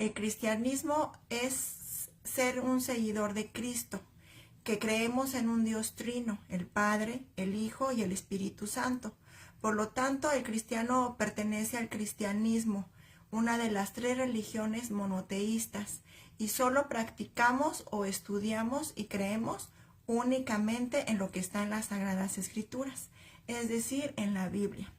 El cristianismo es ser un seguidor de Cristo, que creemos en un Dios trino, el Padre, el Hijo y el Espíritu Santo. Por lo tanto, el cristiano pertenece al cristianismo, una de las 3 religiones monoteístas, y solo practicamos o estudiamos y creemos únicamente en lo que está en las Sagradas Escrituras, es decir, en la Biblia.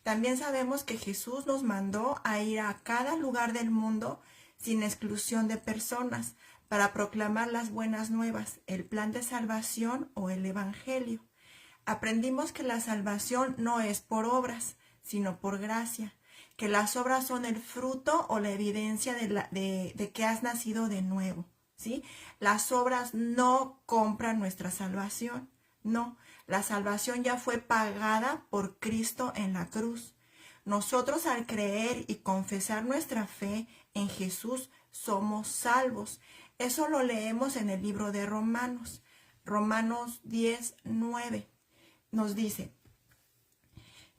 También sabemos que Jesús nos mandó a ir a cada lugar del mundo sin exclusión de personas para proclamar las buenas nuevas, el plan de salvación o el evangelio. Aprendimos que la salvación no es por obras, sino por gracia, que las obras son el fruto o la evidencia de que has nacido de nuevo, ¿sí? Las obras no compran nuestra salvación, no. La salvación ya fue pagada por Cristo en la cruz. Nosotros, al creer y confesar nuestra fe en Jesús, somos salvos. Eso lo leemos en el libro de Romanos. Romanos 10:9 nos dice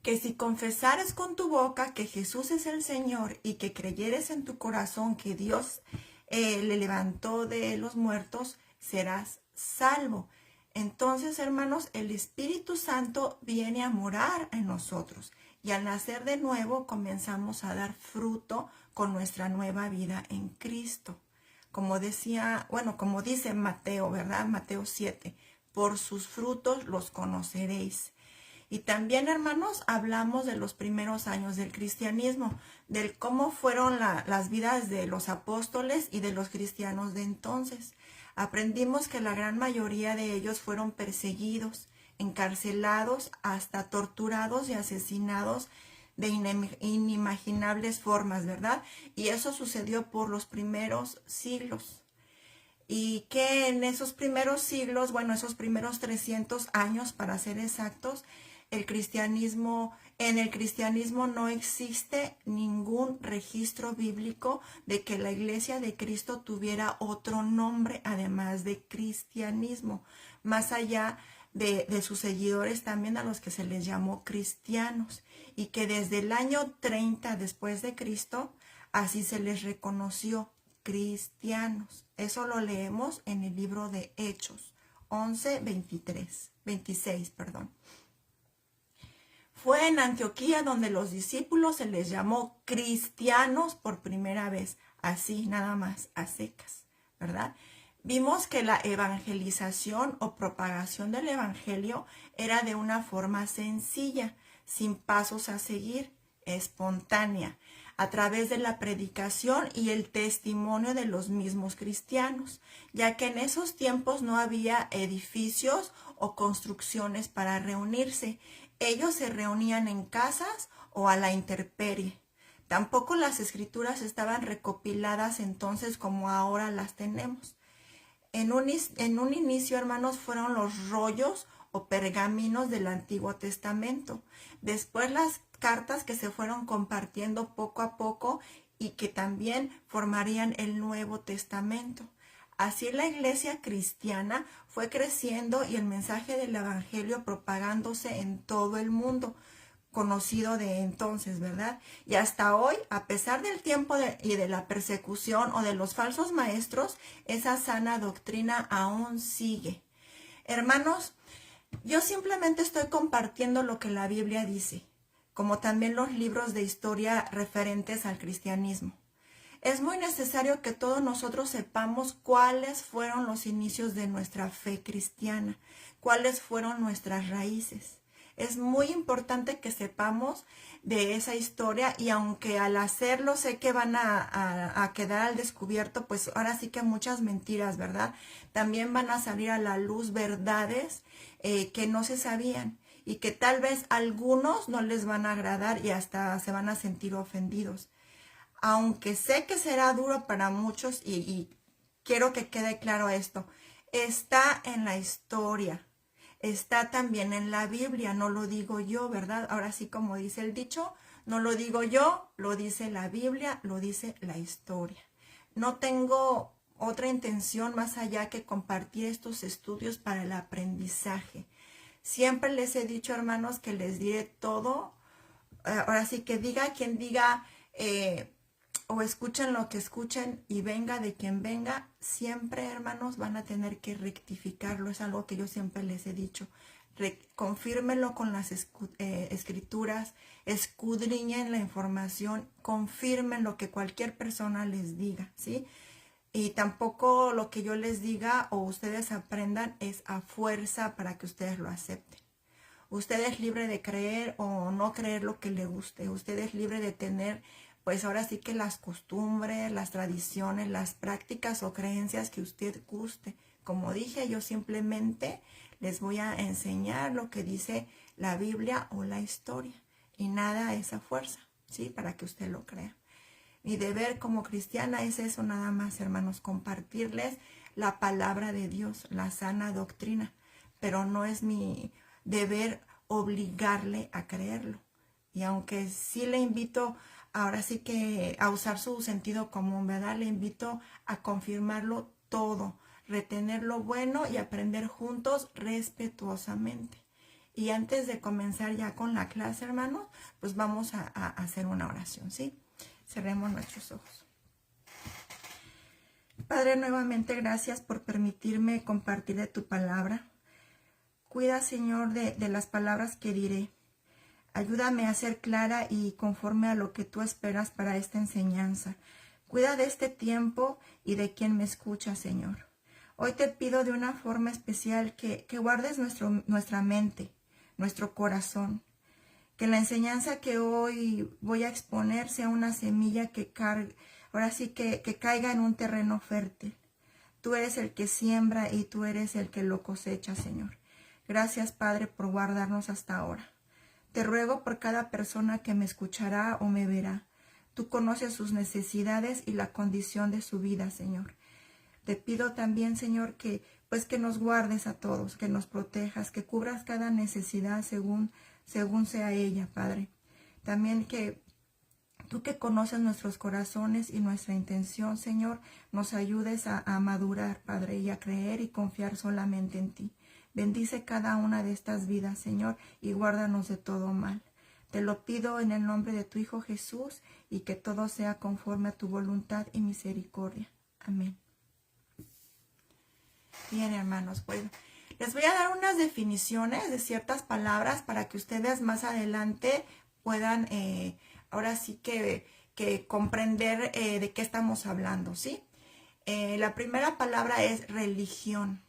que si confesares con tu boca que Jesús es el Señor y que creyeres en tu corazón que Dios le levantó de los muertos, serás salvo. Entonces, hermanos, el Espíritu Santo viene a morar en nosotros y al nacer de nuevo comenzamos a dar fruto con nuestra nueva vida en Cristo. Como dice Mateo, ¿verdad? Mateo 7, por sus frutos los conoceréis. Y también, hermanos, hablamos de los primeros años del cristianismo, de cómo fueron las vidas de los apóstoles y de los cristianos de entonces. Aprendimos que la gran mayoría de ellos fueron perseguidos, encarcelados, hasta torturados y asesinados de inimaginables formas, ¿verdad? Y eso sucedió por los primeros siglos. Y que en esos primeros siglos, esos primeros 300 años para ser exactos, en el cristianismo no existe ningún registro bíblico de que la Iglesia de Cristo tuviera otro nombre además de cristianismo, más allá de sus seguidores también, a los que se les llamó cristianos, y que desde el año 30 después de Cristo así se les reconoció cristianos. Eso lo leemos en el libro de Hechos 26. Fue en Antioquía donde los discípulos se les llamó cristianos por primera vez, así nada más, a secas, ¿verdad? Vimos que la evangelización o propagación del evangelio era de una forma sencilla, sin pasos a seguir, espontánea, a través de la predicación y el testimonio de los mismos cristianos, ya que en esos tiempos no había edificios o construcciones para reunirse. Ellos se reunían en casas o a la intemperie. Tampoco las escrituras estaban recopiladas entonces como ahora las tenemos. En un inicio, hermanos, fueron los rollos o pergaminos del Antiguo Testamento. Después las cartas que se fueron compartiendo poco a poco y que también formarían el Nuevo Testamento. Así la iglesia cristiana fue creciendo y el mensaje del evangelio propagándose en todo el mundo conocido de entonces, ¿verdad? Y hasta hoy, a pesar del tiempo y de la persecución o de los falsos maestros, esa sana doctrina aún sigue. Hermanos, yo simplemente estoy compartiendo lo que la Biblia dice, como también los libros de historia referentes al cristianismo. Es muy necesario que todos nosotros sepamos cuáles fueron los inicios de nuestra fe cristiana, cuáles fueron nuestras raíces. Es muy importante que sepamos de esa historia y aunque al hacerlo sé que van a quedar al descubierto, pues ahora sí que muchas mentiras, ¿verdad? También van a salir a la luz verdades que no se sabían y que tal vez a algunos no les van a agradar y hasta se van a sentir ofendidos. Aunque sé que será duro para muchos y quiero que quede claro esto, está en la historia. Está también en la Biblia, no lo digo yo, ¿verdad? Ahora sí, como dice el dicho, no lo digo yo, lo dice la Biblia, lo dice la historia. No tengo otra intención más allá que compartir estos estudios para el aprendizaje. Siempre les he dicho, hermanos, que les diré todo. Ahora sí que diga quien diga, o escuchen lo que escuchen y venga de quien venga, siempre, hermanos, van a tener que rectificarlo. Es algo que yo siempre les he dicho. Confírmenlo con las escrituras, escudriñen la información, confirmen lo que cualquier persona les diga, ¿sí? Y tampoco lo que yo les diga o ustedes aprendan es a fuerza para que ustedes lo acepten. Usted es libre de creer o no creer lo que le guste. Usted es libre de tener, pues ahora sí que las costumbres, las tradiciones, las prácticas o creencias que usted guste. Como dije, yo simplemente les voy a enseñar lo que dice la Biblia o la historia. Y nada es a fuerza, ¿sí? Para que usted lo crea. Mi deber como cristiana es eso nada más, hermanos, compartirles la palabra de Dios, la sana doctrina. Pero no es mi deber obligarle a creerlo. Y aunque sí le invito, ahora sí que a usar su sentido común, ¿verdad? Le invito a confirmarlo todo, retener lo bueno y aprender juntos respetuosamente. Y antes de comenzar ya con la clase, hermanos, pues vamos a hacer una oración, ¿sí? Cerremos nuestros ojos. Padre, nuevamente gracias por permitirme compartir de tu palabra. Cuida, Señor, de las palabras que diré. Ayúdame a ser clara y conforme a lo que tú esperas para esta enseñanza. Cuida de este tiempo y de quien me escucha, Señor. Hoy te pido de una forma especial que guardes nuestra mente, nuestro corazón. Que la enseñanza que hoy voy a exponer sea una semilla que caiga en un terreno fértil. Tú eres el que siembra y tú eres el que lo cosecha, Señor. Gracias, Padre, por guardarnos hasta ahora. Te ruego por cada persona que me escuchará o me verá. Tú conoces sus necesidades y la condición de su vida, Señor. Te pido también, Señor, que nos guardes a todos, que nos protejas, que cubras cada necesidad según sea ella, Padre. También que tú que conoces nuestros corazones y nuestra intención, Señor, nos ayudes a madurar, Padre, y a creer y confiar solamente en ti. Bendice cada una de estas vidas, Señor, y guárdanos de todo mal. Te lo pido en el nombre de tu Hijo Jesús y que todo sea conforme a tu voluntad y misericordia. Amén. Bien, hermanos, pues les voy a dar unas definiciones de ciertas palabras para que ustedes más adelante puedan, ahora sí que comprender de qué estamos hablando, ¿sí? La primera palabra es religión.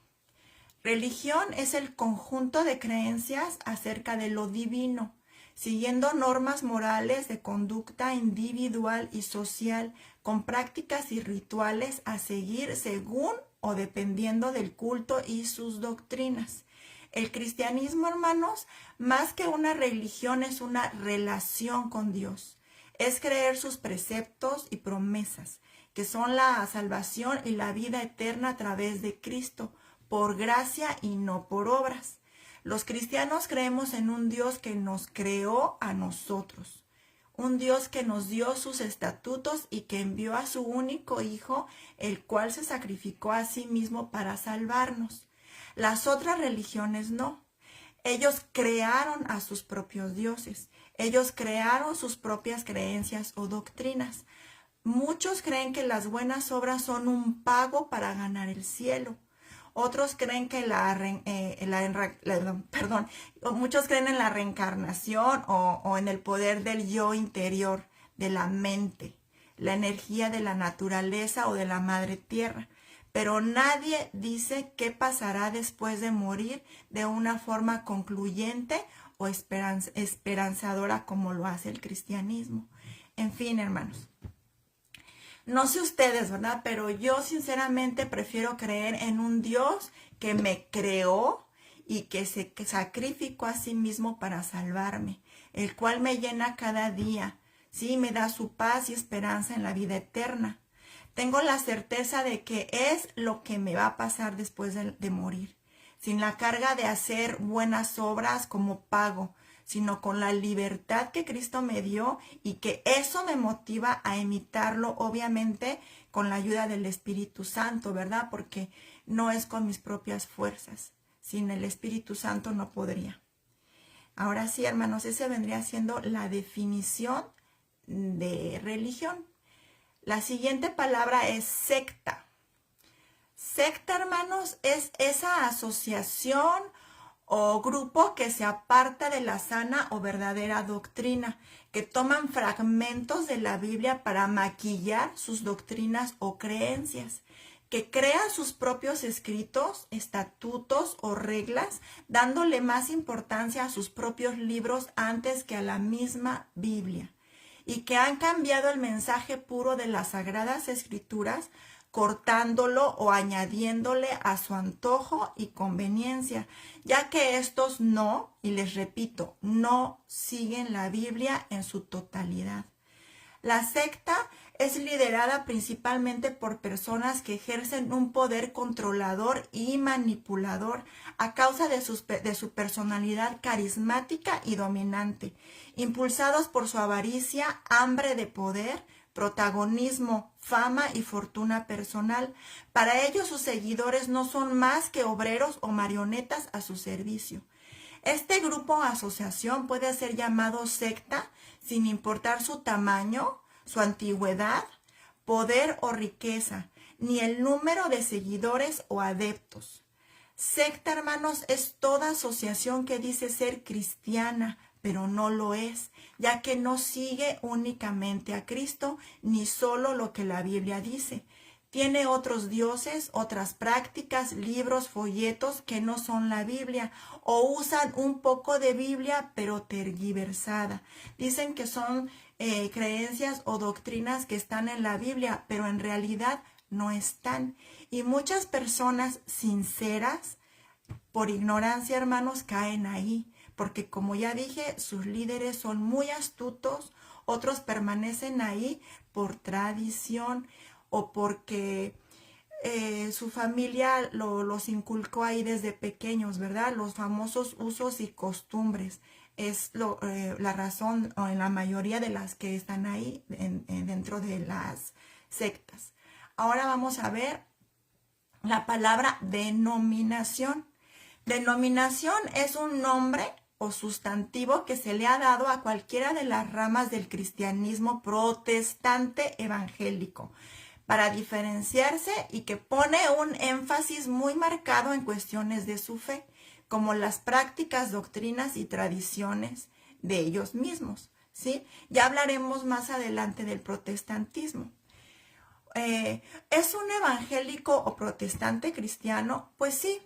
Religión es el conjunto de creencias acerca de lo divino, siguiendo normas morales de conducta individual y social, con prácticas y rituales a seguir según o dependiendo del culto y sus doctrinas. El cristianismo, hermanos, más que una religión, es una relación con Dios. Es creer sus preceptos y promesas, que son la salvación y la vida eterna a través de Cristo, por gracia y no por obras. Los cristianos creemos en un Dios que nos creó a nosotros, un Dios que nos dio sus estatutos y que envió a su único Hijo, el cual se sacrificó a sí mismo para salvarnos. Las otras religiones no. Ellos crearon a sus propios dioses. Ellos crearon sus propias creencias o doctrinas. Muchos creen que las buenas obras son un pago para ganar el cielo. Otros creen que muchos creen en la reencarnación o en el poder del yo interior, de la mente, la energía de la naturaleza o de la madre tierra. Pero nadie dice qué pasará después de morir de una forma concluyente o esperanzadora como lo hace el cristianismo. En fin, hermanos. No sé ustedes, ¿verdad? Pero yo sinceramente prefiero creer en un Dios que me creó y que se sacrificó a sí mismo para salvarme, el cual me llena cada día, ¿sí? Me da su paz y esperanza en la vida eterna. Tengo la certeza de que es lo que me va a pasar después de morir, sin la carga de hacer buenas obras como pago, sino con la libertad que Cristo me dio y que eso me motiva a imitarlo, obviamente, con la ayuda del Espíritu Santo, ¿verdad? Porque no es con mis propias fuerzas. Sin el Espíritu Santo no podría. Ahora sí, hermanos, esa vendría siendo la definición de religión. La siguiente palabra es secta. Secta, hermanos, es esa asociación o grupo que se aparta de la sana o verdadera doctrina, que toman fragmentos de la Biblia para maquillar sus doctrinas o creencias, que crean sus propios escritos, estatutos o reglas, dándole más importancia a sus propios libros antes que a la misma Biblia, y que han cambiado el mensaje puro de las Sagradas Escrituras, cortándolo o añadiéndole a su antojo y conveniencia, ya que estos no, y les repito, no siguen la Biblia en su totalidad. La secta es liderada principalmente por personas que ejercen un poder controlador y manipulador a causa de su personalidad carismática y dominante, impulsados por su avaricia, hambre de poder, protagonismo, fama y fortuna personal. Para ellos sus seguidores no son más que obreros o marionetas a su servicio. Este grupo o asociación puede ser llamado secta sin importar su tamaño, su antigüedad, poder o riqueza, ni el número de seguidores o adeptos. Secta, hermanos, es toda asociación que dice ser cristiana, pero no lo es, ya que no sigue únicamente a Cristo, ni solo lo que la Biblia dice. Tiene otros dioses, otras prácticas, libros, folletos que no son la Biblia, o usan un poco de Biblia, pero tergiversada. Dicen que son creencias o doctrinas que están en la Biblia, pero en realidad no están. Y muchas personas sinceras, por ignorancia, hermanos, caen ahí, porque como ya dije, sus líderes son muy astutos, otros permanecen ahí por tradición o porque su familia los inculcó ahí desde pequeños, ¿verdad? Los famosos usos y costumbres es la razón o en la mayoría de las que están ahí dentro de las sectas. Ahora vamos a ver la palabra denominación. Denominación es un nombre o sustantivo que se le ha dado a cualquiera de las ramas del cristianismo protestante evangélico para diferenciarse y que pone un énfasis muy marcado en cuestiones de su fe, como las prácticas, doctrinas y tradiciones de ellos mismos, ¿sí? Ya hablaremos más adelante del protestantismo. ¿Es un evangélico o protestante cristiano? Pues sí.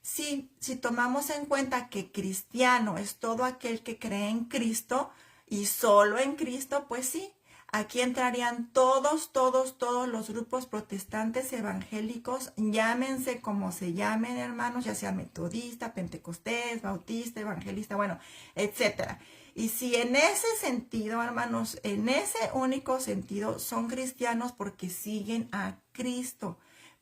Sí, si tomamos en cuenta que cristiano es todo aquel que cree en Cristo y solo en Cristo, pues sí, aquí entrarían todos los grupos protestantes evangélicos, llámense como se llamen, hermanos, ya sea metodista, pentecostés, bautista, evangelista, bueno, etcétera. Y si en ese sentido, hermanos, en ese único sentido, son cristianos porque siguen a Cristo.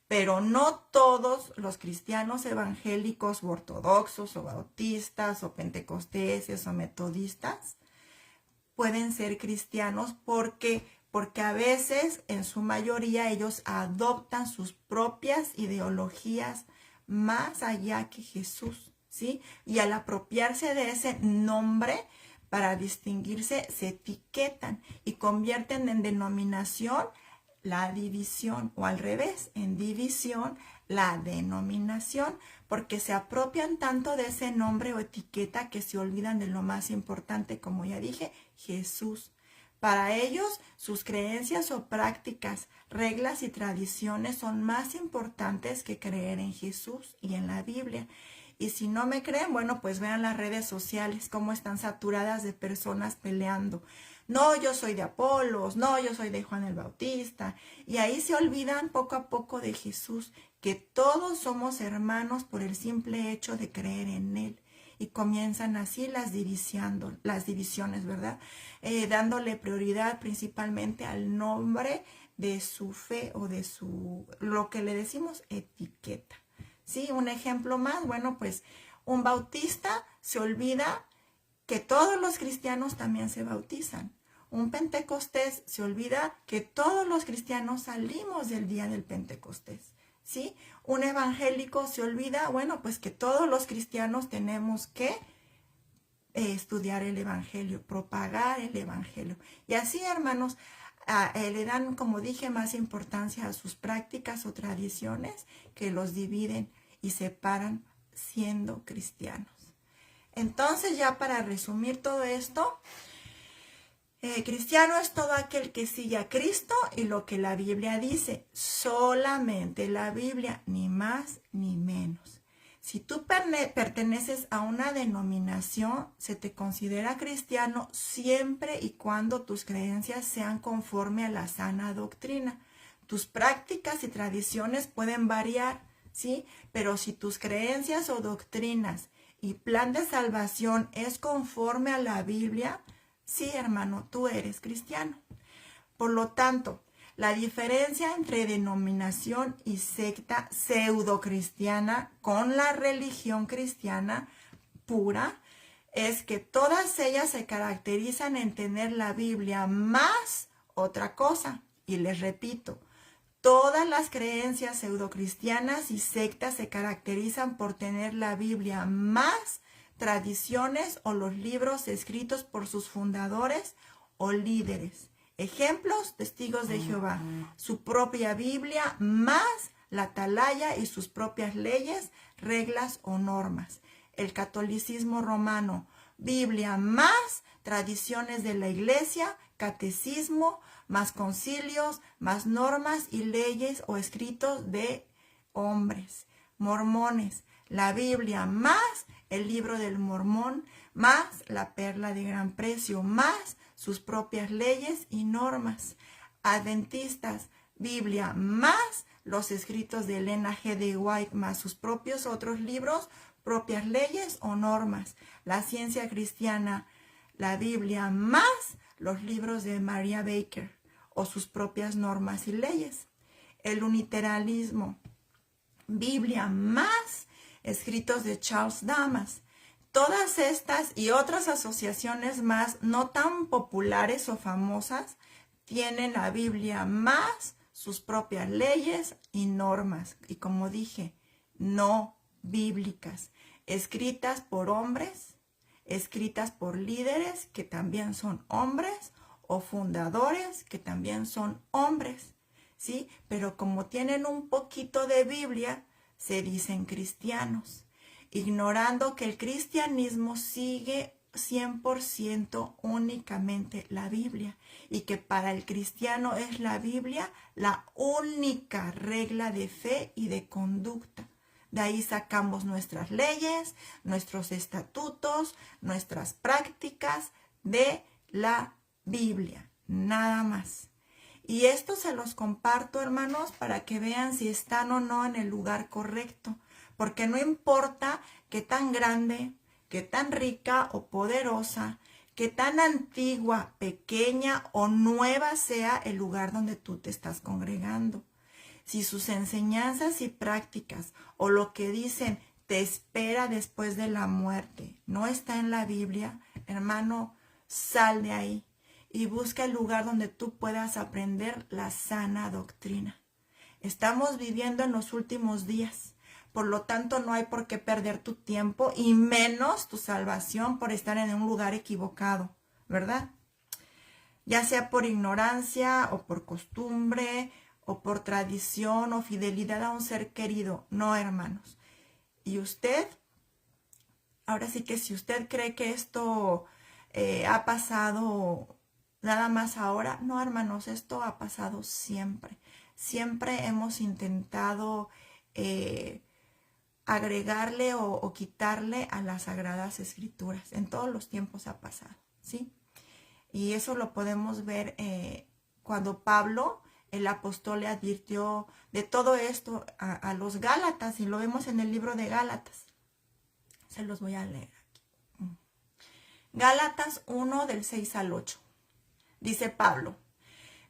Pero no todos los cristianos evangélicos o ortodoxos o bautistas o pentecosteses o metodistas pueden ser cristianos porque a veces, en su mayoría, ellos adoptan sus propias ideologías más allá que Jesús, ¿sí? Y al apropiarse de ese nombre para distinguirse, se etiquetan y convierten en denominación la división, o al revés, en división la denominación, porque se apropian tanto de ese nombre o etiqueta que se olvidan de lo más importante, como ya dije, Jesús. Para ellos, sus creencias o prácticas, reglas y tradiciones son más importantes que creer en Jesús y en la Biblia. Y si no me creen, bueno, pues vean las redes sociales, cómo están saturadas de personas peleando. No, yo soy de Apolos, no, yo soy de Juan el Bautista. Y ahí se olvidan poco a poco de Jesús, que todos somos hermanos por el simple hecho de creer en Él. Y comienzan así las divisiones, ¿verdad? Dándole prioridad principalmente al nombre de su fe o de lo que le decimos etiqueta. ¿Sí? Un ejemplo más, bueno, pues un bautista se olvida que todos los cristianos también se bautizan. Un pentecostés se olvida que todos los cristianos salimos del día del Pentecostés, ¿sí? Un evangélico se olvida, bueno, pues que todos los cristianos tenemos que estudiar el evangelio, propagar el evangelio. Y así, hermanos, le dan, como dije, más importancia a sus prácticas o tradiciones que los dividen y separan siendo cristianos. Entonces, ya para resumir todo esto, cristiano es todo aquel que sigue a Cristo y lo que la Biblia dice, solamente la Biblia, ni más ni menos. Si tú perteneces a una denominación, se te considera cristiano siempre y cuando tus creencias sean conforme a la sana doctrina. Tus prácticas y tradiciones pueden variar, ¿sí? Pero si tus creencias o doctrinas y plan de salvación es conforme a la Biblia, sí, hermano, tú eres cristiano. Por lo tanto, la diferencia entre denominación y secta pseudocristiana con la religión cristiana pura es que todas ellas se caracterizan en tener la Biblia más otra cosa. Y les repito, todas las creencias pseudocristianas y sectas se caracterizan por tener la Biblia más tradiciones o los libros escritos por sus fundadores o líderes. Ejemplos, testigos de Jehová, su propia Biblia más la atalaya y sus propias leyes, reglas o normas. El catolicismo romano, Biblia más tradiciones de la iglesia, catecismo, más concilios, más normas y leyes o escritos de hombres. Mormones, la Biblia más el libro del Mormón, más la perla de gran precio, más sus propias leyes y normas. Adventistas, Biblia más los escritos de Elena G. de White, más sus propios otros libros, propias leyes o normas. La ciencia cristiana, la Biblia más los libros de Maria Baker o sus propias normas y leyes. El unitarianismo, Biblia más escritos de Charles Damas. Todas estas y otras asociaciones más no tan populares o famosas tienen la Biblia más sus propias leyes y normas. Y como dije, no bíblicas, escritas por hombres, escritas por líderes que también son hombres o fundadores que también son hombres, ¿sí? Pero como tienen un poquito de Biblia, se dicen cristianos, ignorando que el cristianismo sigue 100% únicamente la Biblia y que para el cristiano es la Biblia la única regla de fe y de conducta. De ahí sacamos nuestras leyes, nuestros estatutos, nuestras prácticas de la Biblia, nada más. Y esto se los comparto, hermanos, para que vean si están o no en el lugar correcto. Porque no importa qué tan grande, qué tan rica o poderosa, qué tan antigua, pequeña o nueva sea el lugar donde tú te estás congregando. Si sus enseñanzas y prácticas o lo que dicen te espera después de la muerte no está en la Biblia, hermano, sal de ahí y busca el lugar donde tú puedas aprender la sana doctrina. Estamos viviendo en los últimos días, por lo tanto no hay por qué perder tu tiempo y menos tu salvación por estar en un lugar equivocado, ¿verdad? Ya sea por ignorancia o por costumbre o por tradición o fidelidad a un ser querido. No, hermanos. Y usted, ahora sí que si usted cree que esto ha pasado nada más ahora, no, hermanos, esto ha pasado siempre. Siempre hemos intentado agregarle o quitarle a las Sagradas Escrituras. En todos los tiempos ha pasado, ¿sí? Y eso lo podemos ver cuando Pablo, el apóstol, le advirtió de todo esto a los Gálatas, y lo vemos en el libro de Gálatas. Se los voy a leer aquí. Gálatas 1, del 6 al 8. Dice Pablo: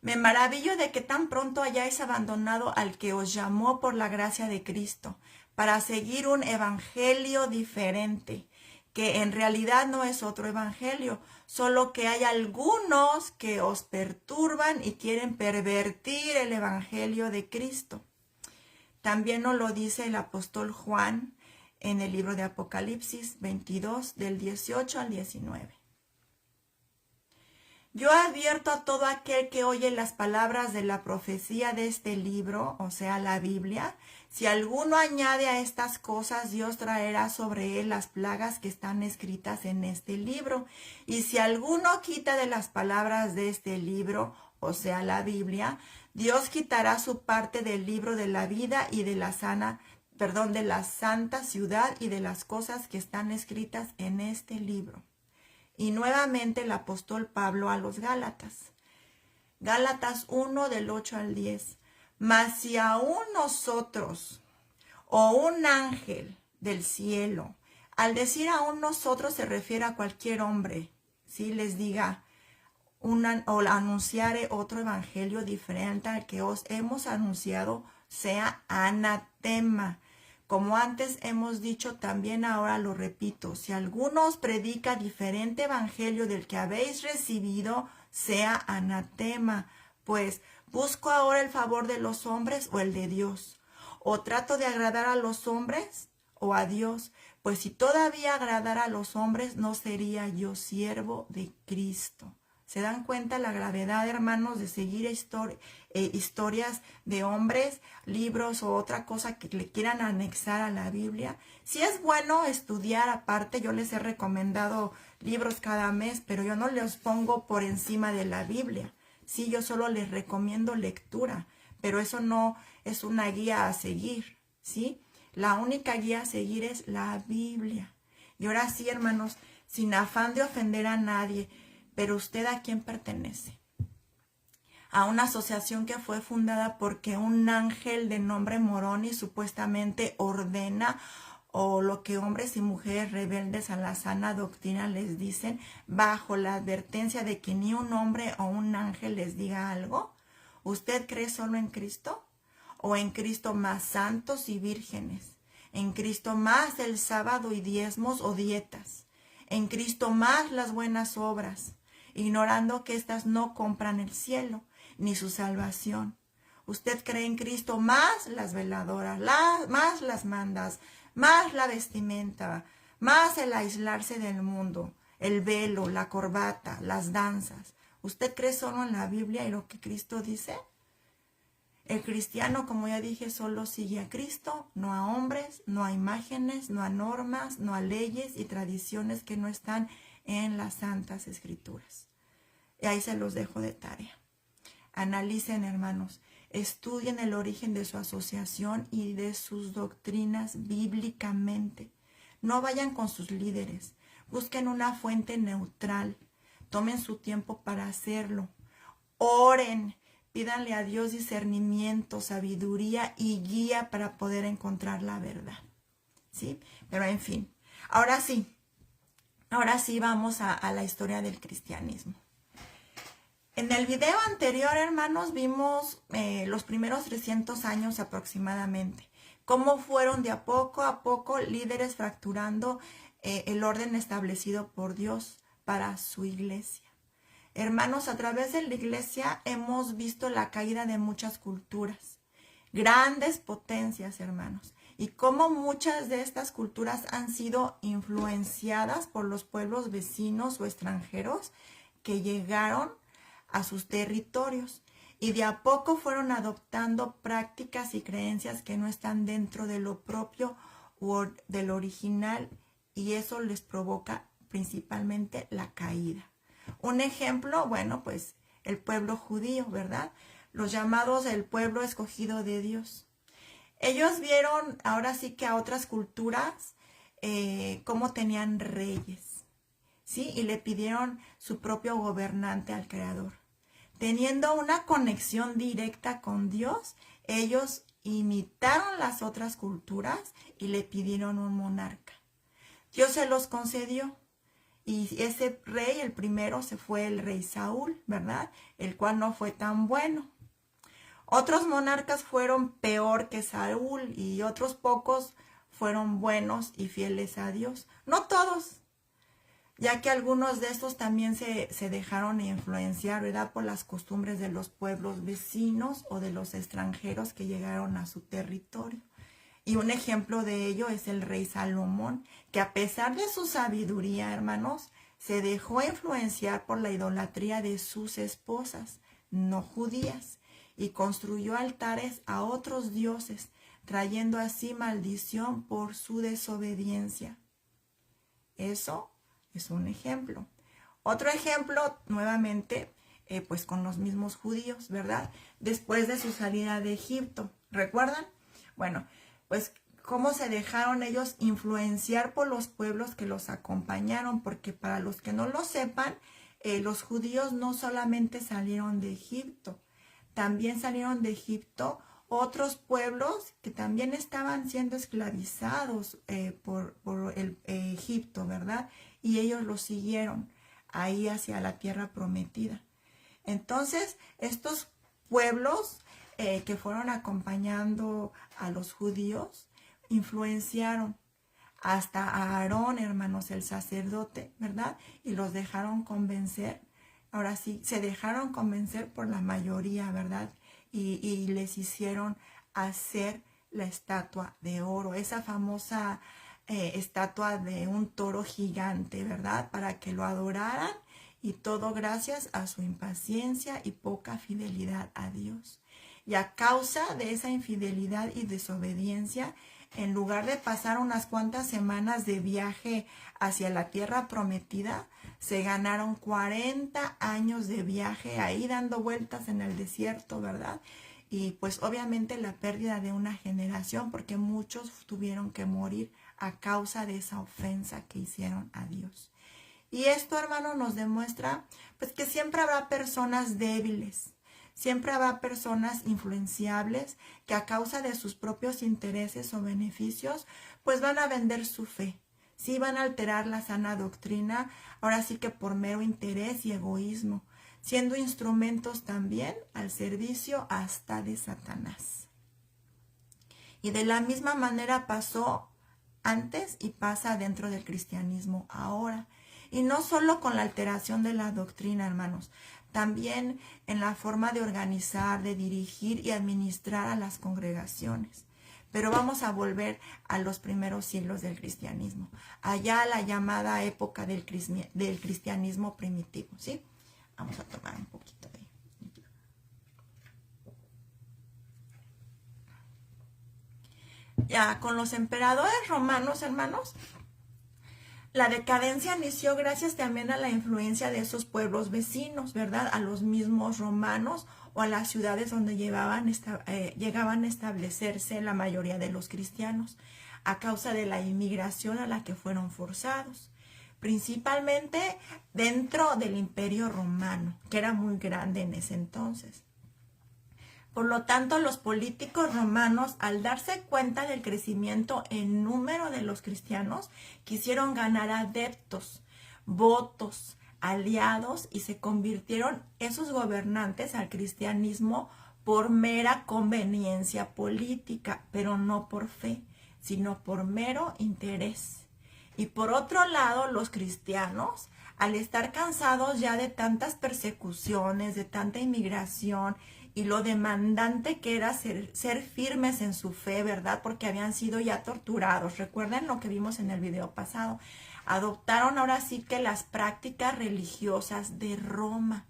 me maravillo de que tan pronto hayáis abandonado al que os llamó por la gracia de Cristo, para seguir un evangelio diferente, que en realidad no es otro evangelio, solo que hay algunos que os perturban y quieren pervertir el evangelio de Cristo. También nos lo dice el apóstol Juan en el libro de Apocalipsis 22, del 18 al 19. Yo advierto a todo aquel que oye las palabras de la profecía de este libro, o sea, la Biblia, si alguno añade a estas cosas, Dios traerá sobre él las plagas que están escritas en este libro. Y si alguno quita de las palabras de este libro, o sea, la Biblia, Dios quitará su parte del libro de la vida y de la de la santa ciudad y de las cosas que están escritas en este libro. Y nuevamente el apóstol Pablo a los Gálatas. Gálatas 1 del 8 al 10. Mas si aún nosotros o un ángel del cielo, al decir aún nosotros se refiere a cualquier hombre, si les diga o anunciare otro evangelio diferente al que os hemos anunciado, sea anatema. Como antes hemos dicho, también ahora lo repito, si alguno os predica diferente evangelio del que habéis recibido, sea anatema. Pues, ¿busco ahora el favor de los hombres o el de Dios? ¿O trato de agradar a los hombres o a Dios? Pues si todavía agradara a los hombres, no sería yo siervo de Cristo. ¿Se dan cuenta la gravedad, hermanos, de seguir historias de hombres, libros o otra cosa que le quieran anexar a la Biblia? Sí es bueno estudiar aparte, yo les he recomendado libros cada mes, pero yo no les pongo por encima de la Biblia. Sí, yo solo les recomiendo lectura, pero eso no es una guía a seguir, ¿sí? La única guía a seguir es la Biblia. Y ahora sí, hermanos, sin afán de ofender a nadie, pero ¿usted a quién pertenece? A una asociación que fue fundada porque un ángel de nombre Moroni supuestamente ordena, o lo que hombres y mujeres rebeldes a la sana doctrina les dicen, bajo la advertencia de que ni un hombre o un ángel les diga algo. ¿Usted cree solo en Cristo? ¿O en Cristo más santos y vírgenes? ¿En Cristo más el sábado y diezmos o dietas? ¿En Cristo más las buenas obras? Ignorando que éstas no compran el cielo, ni su salvación. Usted cree en Cristo más las veladoras, más las mandas, más la vestimenta, más el aislarse del mundo, el velo, la corbata, las danzas. ¿Usted cree solo en la Biblia y lo que Cristo dice? El cristiano, como ya dije, solo sigue a Cristo, no a hombres, no a imágenes, no a normas, no a leyes y tradiciones que no están en las Santas Escrituras. Y ahí se los dejo de tarea. Analicen, hermanos, estudien el origen de su asociación y de sus doctrinas bíblicamente. No vayan con sus líderes, busquen una fuente neutral, tomen su tiempo para hacerlo. Oren, pídanle a Dios discernimiento, sabiduría y guía para poder encontrar la verdad. ¿Sí? Pero en fin, ahora sí vamos a la historia del cristianismo. En el video anterior, hermanos, vimos los primeros 300 años aproximadamente, cómo fueron de a poco líderes fracturando el orden establecido por Dios para su iglesia. Hermanos, a través de la iglesia hemos visto la caída de muchas culturas, grandes potencias, hermanos, y cómo muchas de estas culturas han sido influenciadas por los pueblos vecinos o extranjeros que llegaron a sus territorios y de a poco fueron adoptando prácticas y creencias que no están dentro de lo propio o del original, y eso les provoca principalmente la caída. Un ejemplo, bueno, pues el pueblo judío, ¿verdad? Los llamados el pueblo escogido de Dios. Ellos vieron ahora sí que a otras culturas cómo tenían reyes, ¿sí? Y le pidieron su propio gobernante al Creador. Teniendo una conexión directa con Dios, ellos imitaron las otras culturas y le pidieron un monarca. Dios se los concedió. Y ese rey, el primero, se fue el rey Saúl, ¿verdad? El cual no fue tan bueno. Otros monarcas fueron peor que Saúl y otros pocos fueron buenos y fieles a Dios. No todos, ya que algunos de estos también se dejaron influenciar, ¿verdad?, por las costumbres de los pueblos vecinos o de los extranjeros que llegaron a su territorio. Y un ejemplo de ello es el rey Salomón, que a pesar de su sabiduría, hermanos, se dejó influenciar por la idolatría de sus esposas, no judías, y construyó altares a otros dioses, trayendo así maldición por su desobediencia. Eso es un ejemplo. Otro ejemplo, nuevamente, pues con los mismos judíos, ¿verdad? Después de su salida de Egipto, ¿recuerdan? Bueno, pues cómo se dejaron ellos influenciar por los pueblos que los acompañaron, porque para los que no lo sepan, los judíos no solamente salieron de Egipto, también salieron de Egipto otros pueblos que también estaban siendo esclavizados por el Egipto, ¿verdad? Y ellos los siguieron ahí hacia la tierra prometida. Entonces, estos pueblos que fueron acompañando a los judíos influenciaron hasta a Aarón, hermanos, el sacerdote, ¿verdad? Y los dejaron convencer. Ahora sí, se dejaron convencer por la mayoría, ¿verdad? Y les hicieron hacer la estatua de oro, esa famosa estatua de un toro gigante, ¿verdad? Para que lo adoraran, y todo gracias a su impaciencia y poca fidelidad a Dios. Y a causa de esa infidelidad y desobediencia, en lugar de pasar unas cuantas semanas de viaje hacia la tierra prometida, se ganaron 40 años de viaje ahí dando vueltas en el desierto, ¿verdad? Y pues obviamente la pérdida de una generación, porque muchos tuvieron que morir a causa de esa ofensa que hicieron a Dios. Y esto, hermano, nos demuestra pues que siempre habrá personas débiles, siempre habrá personas influenciables que a causa de sus propios intereses o beneficios, pues van a vender su fe. Sí, van a alterar la sana doctrina, ahora sí que por mero interés y egoísmo, siendo instrumentos también al servicio hasta de Satanás. Y de la misma manera pasó antes y pasa dentro del cristianismo ahora. Y no solo con la alteración de la doctrina, hermanos, también en la forma de organizar, de dirigir y administrar a las congregaciones. Pero vamos a volver a los primeros siglos del cristianismo, allá a la llamada época del cristianismo primitivo, ¿sí? Vamos a tomar un poquito de... Ya con los emperadores romanos, hermanos, la decadencia inició gracias también a la influencia de esos pueblos vecinos, ¿verdad? A los mismos romanos o a las ciudades donde llegaban a establecerse la mayoría de los cristianos, a causa de la inmigración a la que fueron forzados, principalmente dentro del Imperio Romano, que era muy grande en ese entonces. Por lo tanto, los políticos romanos, al darse cuenta del crecimiento en número de los cristianos, quisieron ganar adeptos, votos, aliados, y se convirtieron esos gobernantes al cristianismo por mera conveniencia política, pero no por fe, sino por mero interés. Y por otro lado, los cristianos, al estar cansados ya de tantas persecuciones, de tanta inmigración, y lo demandante que era ser firmes en su fe, ¿verdad? Porque habían sido ya torturados. Recuerden lo que vimos en el video pasado. Adoptaron ahora sí que las prácticas religiosas de Roma.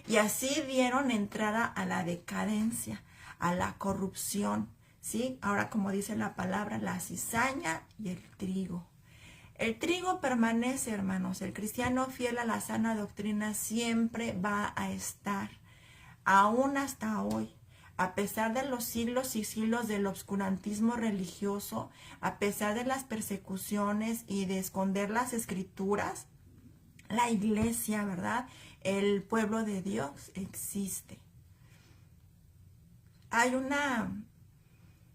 Y así dieron entrada a la decadencia, a la corrupción, ¿sí? Ahora, como dice la palabra, la cizaña y el trigo. El trigo permanece, hermanos. El cristiano fiel a la sana doctrina siempre va a estar. Aún hasta hoy, a pesar de los siglos y siglos del obscurantismo religioso, a pesar de las persecuciones y de esconder las escrituras, la iglesia, ¿verdad? El pueblo de Dios existe. Hay una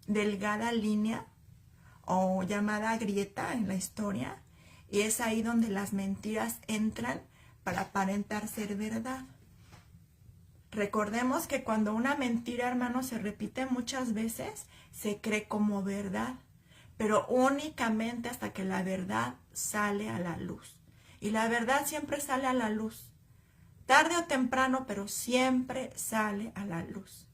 delgada línea o llamada grieta en la historia, y es ahí donde las mentiras entran para aparentar ser verdad. Recordemos que cuando una mentira, hermanos, se repite muchas veces, se cree como verdad, pero únicamente hasta que la verdad sale a la luz. Y la verdad siempre sale a la luz, tarde o temprano, pero siempre sale a la luz.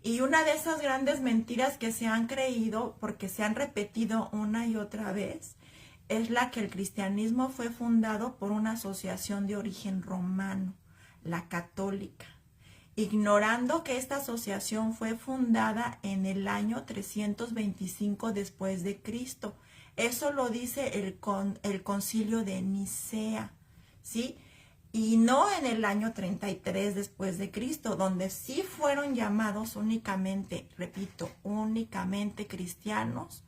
Y una de esas grandes mentiras que se han creído, porque se han repetido una y otra vez, es la que el cristianismo fue fundado por una asociación de origen romano, la católica, ignorando que esta asociación fue fundada en el año 325 después de Cristo. Eso lo dice el concilio de Nicea, ¿sí? Y no en el año 33 después de Cristo, donde sí fueron llamados únicamente, repito, únicamente cristianos,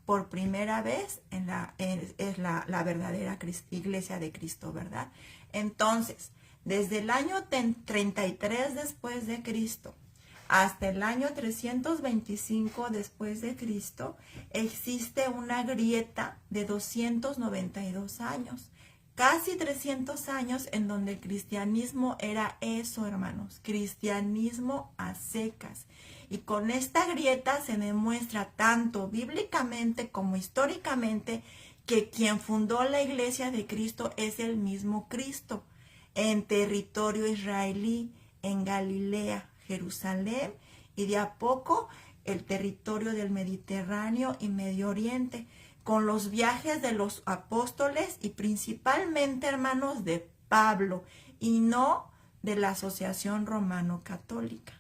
por primera vez es la verdadera iglesia de Cristo, ¿verdad? Entonces, desde el año 33 después de Cristo hasta el año 325 después de Cristo, existe una grieta de 292 años. Casi 300 años en donde el cristianismo era eso, hermanos, cristianismo a secas. Y con esta grieta se demuestra tanto bíblicamente como históricamente que quien fundó la iglesia de Cristo es el mismo Cristo, en territorio israelí, en Galilea, Jerusalén y de a poco el territorio del Mediterráneo y Medio Oriente, con los viajes de los apóstoles y principalmente, hermanos, de Pablo y no de la Asociación Romano-Católica.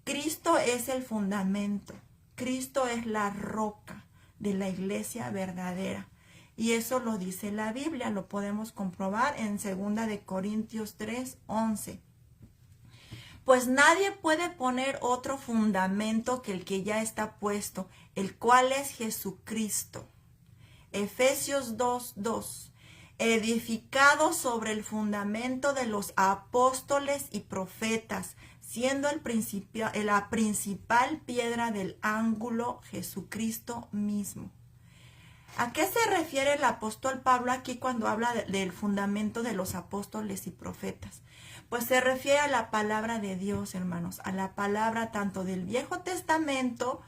Cristo es el fundamento, Cristo es la roca de la iglesia verdadera. Y eso lo dice la Biblia, lo podemos comprobar en 2 de Corintios 3:11. Pues nadie puede poner otro fundamento que el que ya está puesto, el cual es Jesucristo. Efesios 2:2, edificado sobre el fundamento de los apóstoles y profetas, siendo la principal piedra del ángulo Jesucristo mismo. ¿A qué se refiere el apóstol Pablo aquí cuando habla del fundamento de los apóstoles y profetas? Pues se refiere a la palabra de Dios, hermanos, a la palabra tanto del Viejo Testamento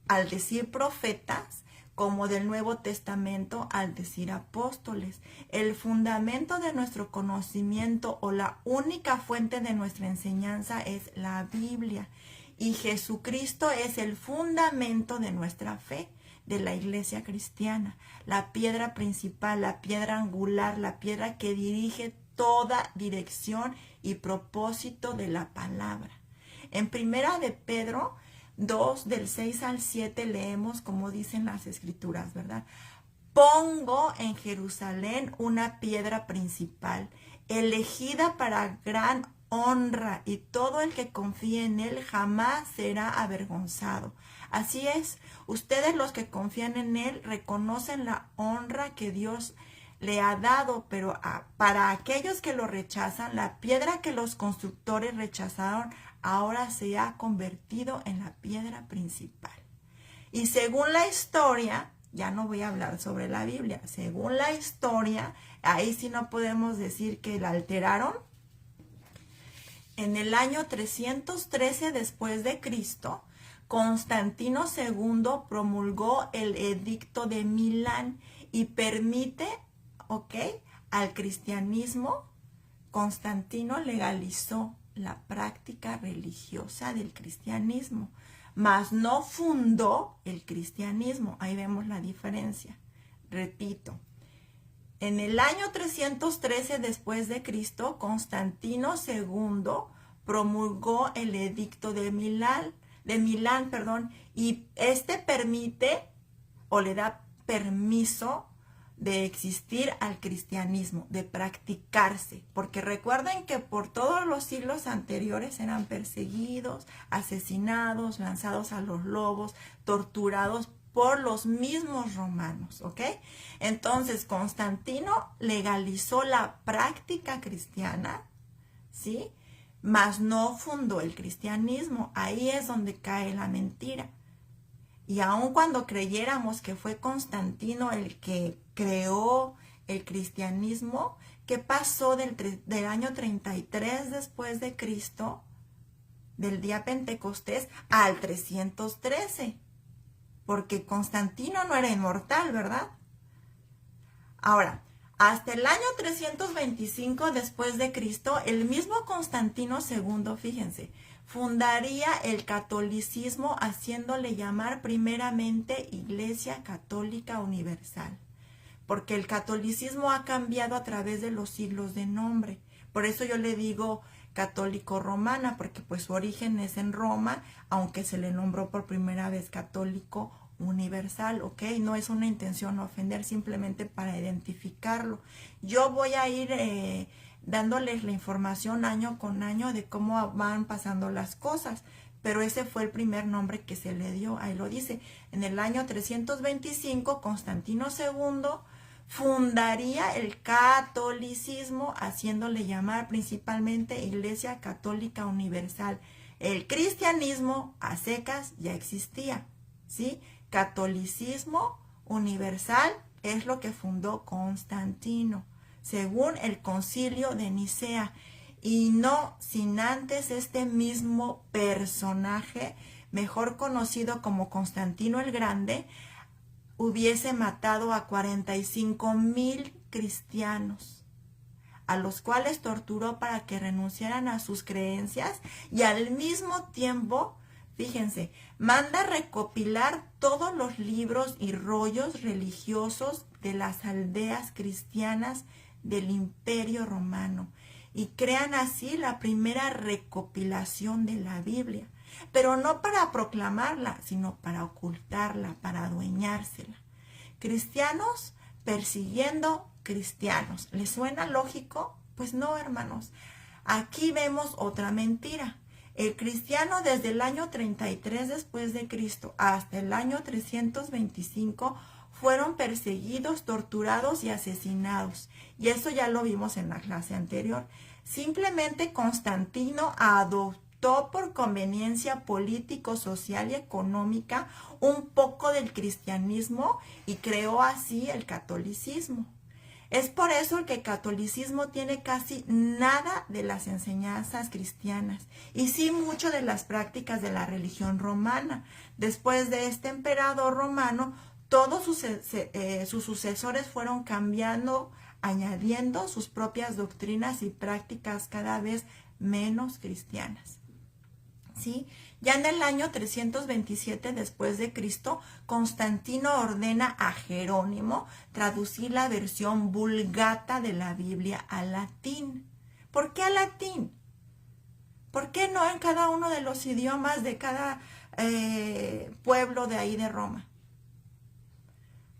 al decir profetas, como del Nuevo Testamento al decir apóstoles. El fundamento de nuestro conocimiento o la única fuente de nuestra enseñanza es la Biblia. Y Jesucristo es el fundamento de nuestra fe, de la iglesia cristiana. La piedra principal, la piedra angular, la piedra que dirige toda dirección y propósito de la palabra. En Primera de Pedro 2, del 6 al 7 leemos como dicen las escrituras, ¿verdad? Pongo en Jerusalén una piedra principal, elegida para gran honra, y todo el que confíe en él jamás será avergonzado. Así es, ustedes los que confían en él reconocen la honra que Dios le ha dado, pero para aquellos que lo rechazan, la piedra que los constructores rechazaron ahora se ha convertido en la piedra principal. Y según la historia, ya no voy a hablar sobre la Biblia, según la historia, ahí sí no podemos decir que la alteraron. En el año 313 después de Cristo, Constantino II promulgó el Edicto de Milán y permite, al cristianismo. Constantino legalizó la práctica religiosa del cristianismo, mas no fundó el cristianismo. Ahí vemos la diferencia. Repito, en el año 313 después de Cristo, Constantino II promulgó el Edicto de Milán, y este permite o le da permiso de existir al cristianismo, de practicarse, porque recuerden que por todos los siglos anteriores eran perseguidos, asesinados, lanzados a los lobos, torturados por los mismos romanos, ¿ok? Entonces Constantino legalizó la práctica cristiana, ¿sí? Mas no fundó el cristianismo. Ahí es donde cae la mentira. Y aun cuando creyéramos que fue Constantino el que creó el cristianismo, ¿qué pasó del año 33 después de Cristo, del día Pentecostés, al 313? Porque Constantino no era inmortal, ¿verdad? Ahora, hasta el año 325 después de Cristo, el mismo Constantino II, fíjense, fundaría el catolicismo haciéndole llamar primeramente Iglesia Católica Universal. porque el catolicismo ha cambiado a través de los siglos de nombre. Por eso yo le digo católico romana, porque pues su origen es en Roma, aunque se le nombró por primera vez católico universal, ¿ok? No es una intención ofender, simplemente para identificarlo. Yo voy a ir dándoles la información año con año de cómo van pasando las cosas, pero ese fue el primer nombre que se le dio, ahí lo dice. En el año 325, Constantino II fundaría el catolicismo, haciéndole llamar principalmente Iglesia Católica Universal. El cristianismo a secas ya existía, ¿sí? Catolicismo universal es lo que fundó Constantino, según el Concilio de Nicea, y no sin antes este mismo personaje, mejor conocido como Constantino el Grande, hubiese matado a 45,000 cristianos, a los cuales torturó para que renunciaran a sus creencias, y al mismo tiempo, fíjense, manda recopilar todos los libros y rollos religiosos de las aldeas cristianas del Imperio Romano, y crean así la primera recopilación de la Biblia, pero no para proclamarla, sino para ocultarla, para adueñársela. Cristianos persiguiendo cristianos. ¿Les suena lógico? Pues no, hermanos. Aquí vemos otra mentira. El cristiano desde el año 33 después de Cristo hasta el año 325 fueron perseguidos, torturados y asesinados. Y eso ya lo vimos en la clase anterior. Simplemente Constantino adoptó por conveniencia político, social y económica un poco del cristianismo y creó así el catolicismo. Es por eso que el catolicismo tiene casi nada de las enseñanzas cristianas y sí mucho de las prácticas de la religión romana. Después de este emperador romano, todos sus sucesores fueron cambiando, añadiendo sus propias doctrinas y prácticas cada vez menos cristianas. ¿Sí? Ya en el año 327 después de Cristo, Constantino ordena a Jerónimo traducir la versión vulgata de la Biblia al latín. ¿Por qué al latín? ¿Por qué no en cada uno de los idiomas de cada pueblo de ahí de Roma?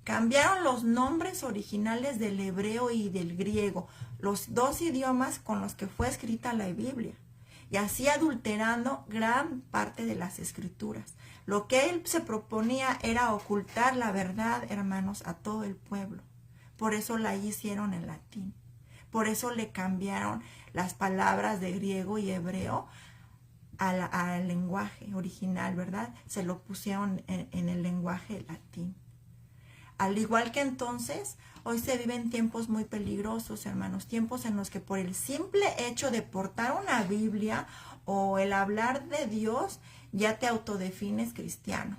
Cambiaron los nombres originales del hebreo y del griego, los dos idiomas con los que fue escrita la Biblia, y así adulterando gran parte de las escrituras. Lo que él se proponía era ocultar la verdad, hermanos, a todo el pueblo. Por eso la hicieron en latín. Por eso le cambiaron las palabras de griego y hebreo al lenguaje original, ¿verdad? Se lo pusieron en el lenguaje latín. Al igual que entonces, hoy se viven tiempos muy peligrosos, hermanos, tiempos en los que por el simple hecho de portar una Biblia o el hablar de Dios, ya te autodefines cristiano.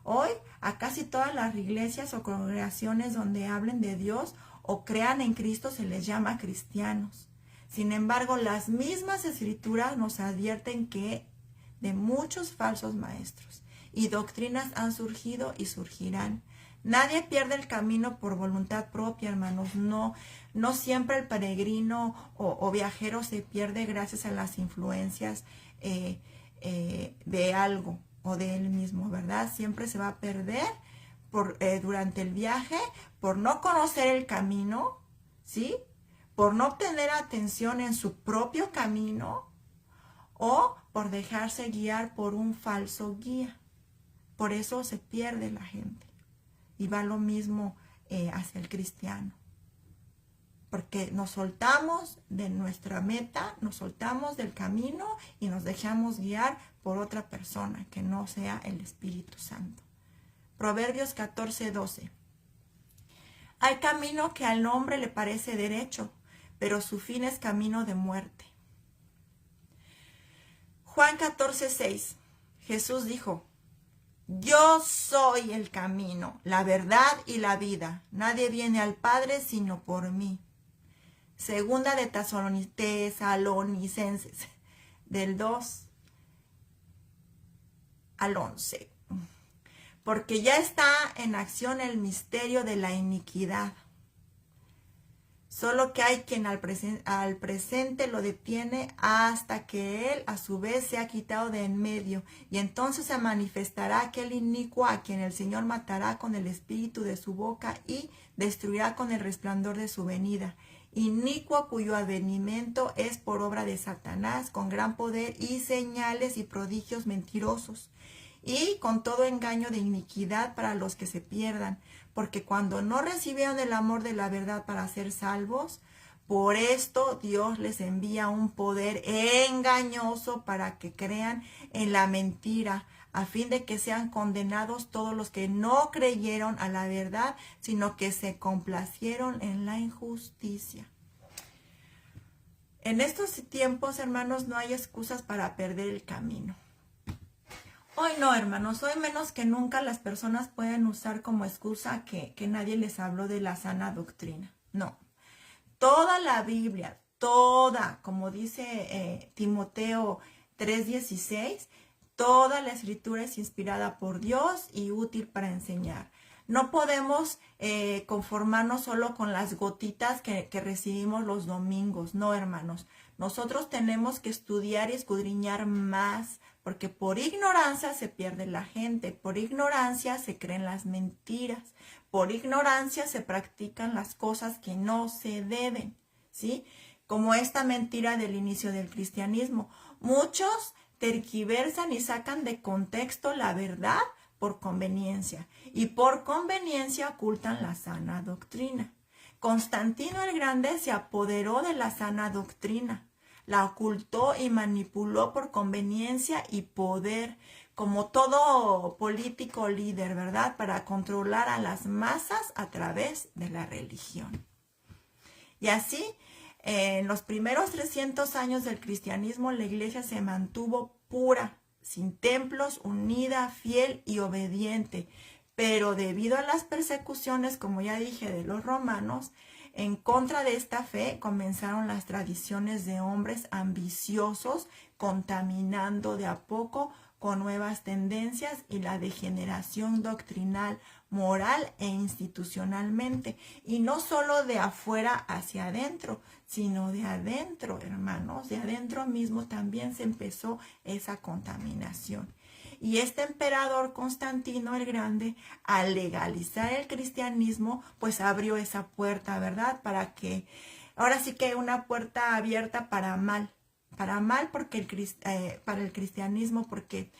Hoy, a casi todas las iglesias o congregaciones donde hablen de Dios o crean en Cristo se les llama cristianos. Sin embargo, las mismas escrituras nos advierten que de muchos falsos maestros y doctrinas han surgido y surgirán. Nadie pierde el camino por voluntad propia, hermanos. No siempre el peregrino o viajero se pierde gracias a las influencias de algo o de él mismo, ¿verdad? Siempre se va a perder durante el viaje por no conocer el camino, ¿sí? Por no obtener atención en su propio camino o por dejarse guiar por un falso guía. Por eso se pierde la gente. Y va lo mismo hacia el cristiano. Porque nos soltamos de nuestra meta, nos soltamos del camino y nos dejamos guiar por otra persona que no sea el Espíritu Santo. Proverbios 14:12. Hay camino que al hombre le parece derecho, pero su fin es camino de muerte. Juan 14:6. Jesús dijo: Yo soy el camino, la verdad y la vida. Nadie viene al Padre sino por mí. Segunda de Tesalonicenses, del 2 al 11. Porque ya está en acción el misterio de la iniquidad. Solo que hay quien al presente lo detiene hasta que él a su vez se ha quitado de en medio, y entonces se manifestará aquel inicuo a quien el Señor matará con el espíritu de su boca y destruirá con el resplandor de su venida. Inicuo cuyo advenimiento es por obra de Satanás, con gran poder y señales y prodigios mentirosos, y con todo engaño de iniquidad para los que se pierdan, porque cuando no recibieron el amor de la verdad para ser salvos, por esto Dios les envía un poder engañoso para que crean en la mentira, a fin de que sean condenados todos los que no creyeron a la verdad, sino que se complacieron en la injusticia. En estos tiempos, hermanos, no hay excusas para perder el camino. Hoy no, hermanos, hoy menos que nunca las personas pueden usar como excusa que nadie les habló de la sana doctrina. No, toda la Biblia, toda, como dice Timoteo 3:16, toda la escritura es inspirada por Dios y útil para enseñar. No podemos conformarnos solo con las gotitas que recibimos los domingos, no, hermanos. Nosotros tenemos que estudiar y escudriñar más, porque por ignorancia se pierde la gente, por ignorancia se creen las mentiras, por ignorancia se practican las cosas que no se deben, ¿sí? Como esta mentira del inicio del cristianismo. Muchos tergiversan y sacan de contexto la verdad por conveniencia, y por conveniencia ocultan la sana doctrina. Constantino el Grande se apoderó de la sana doctrina, la ocultó y manipuló por conveniencia y poder, como todo político líder, ¿verdad? Para controlar a las masas a través de la religión. Y así, en los primeros 300 años del cristianismo, la iglesia se mantuvo pura, sin templos, unida, fiel y obediente. Pero debido a las persecuciones, como ya dije, de los romanos, en contra de esta fe comenzaron las tradiciones de hombres ambiciosos, contaminando de a poco con nuevas tendencias y la degeneración doctrinal, moral e institucionalmente. Y no solo de afuera hacia adentro, sino de adentro, hermanos. De adentro mismo también se empezó esa contaminación. Y este emperador Constantino el Grande, al legalizar el cristianismo, pues abrió esa puerta, ¿verdad? Para que, ahora sí que una puerta abierta para mal porque para el cristianismo, porque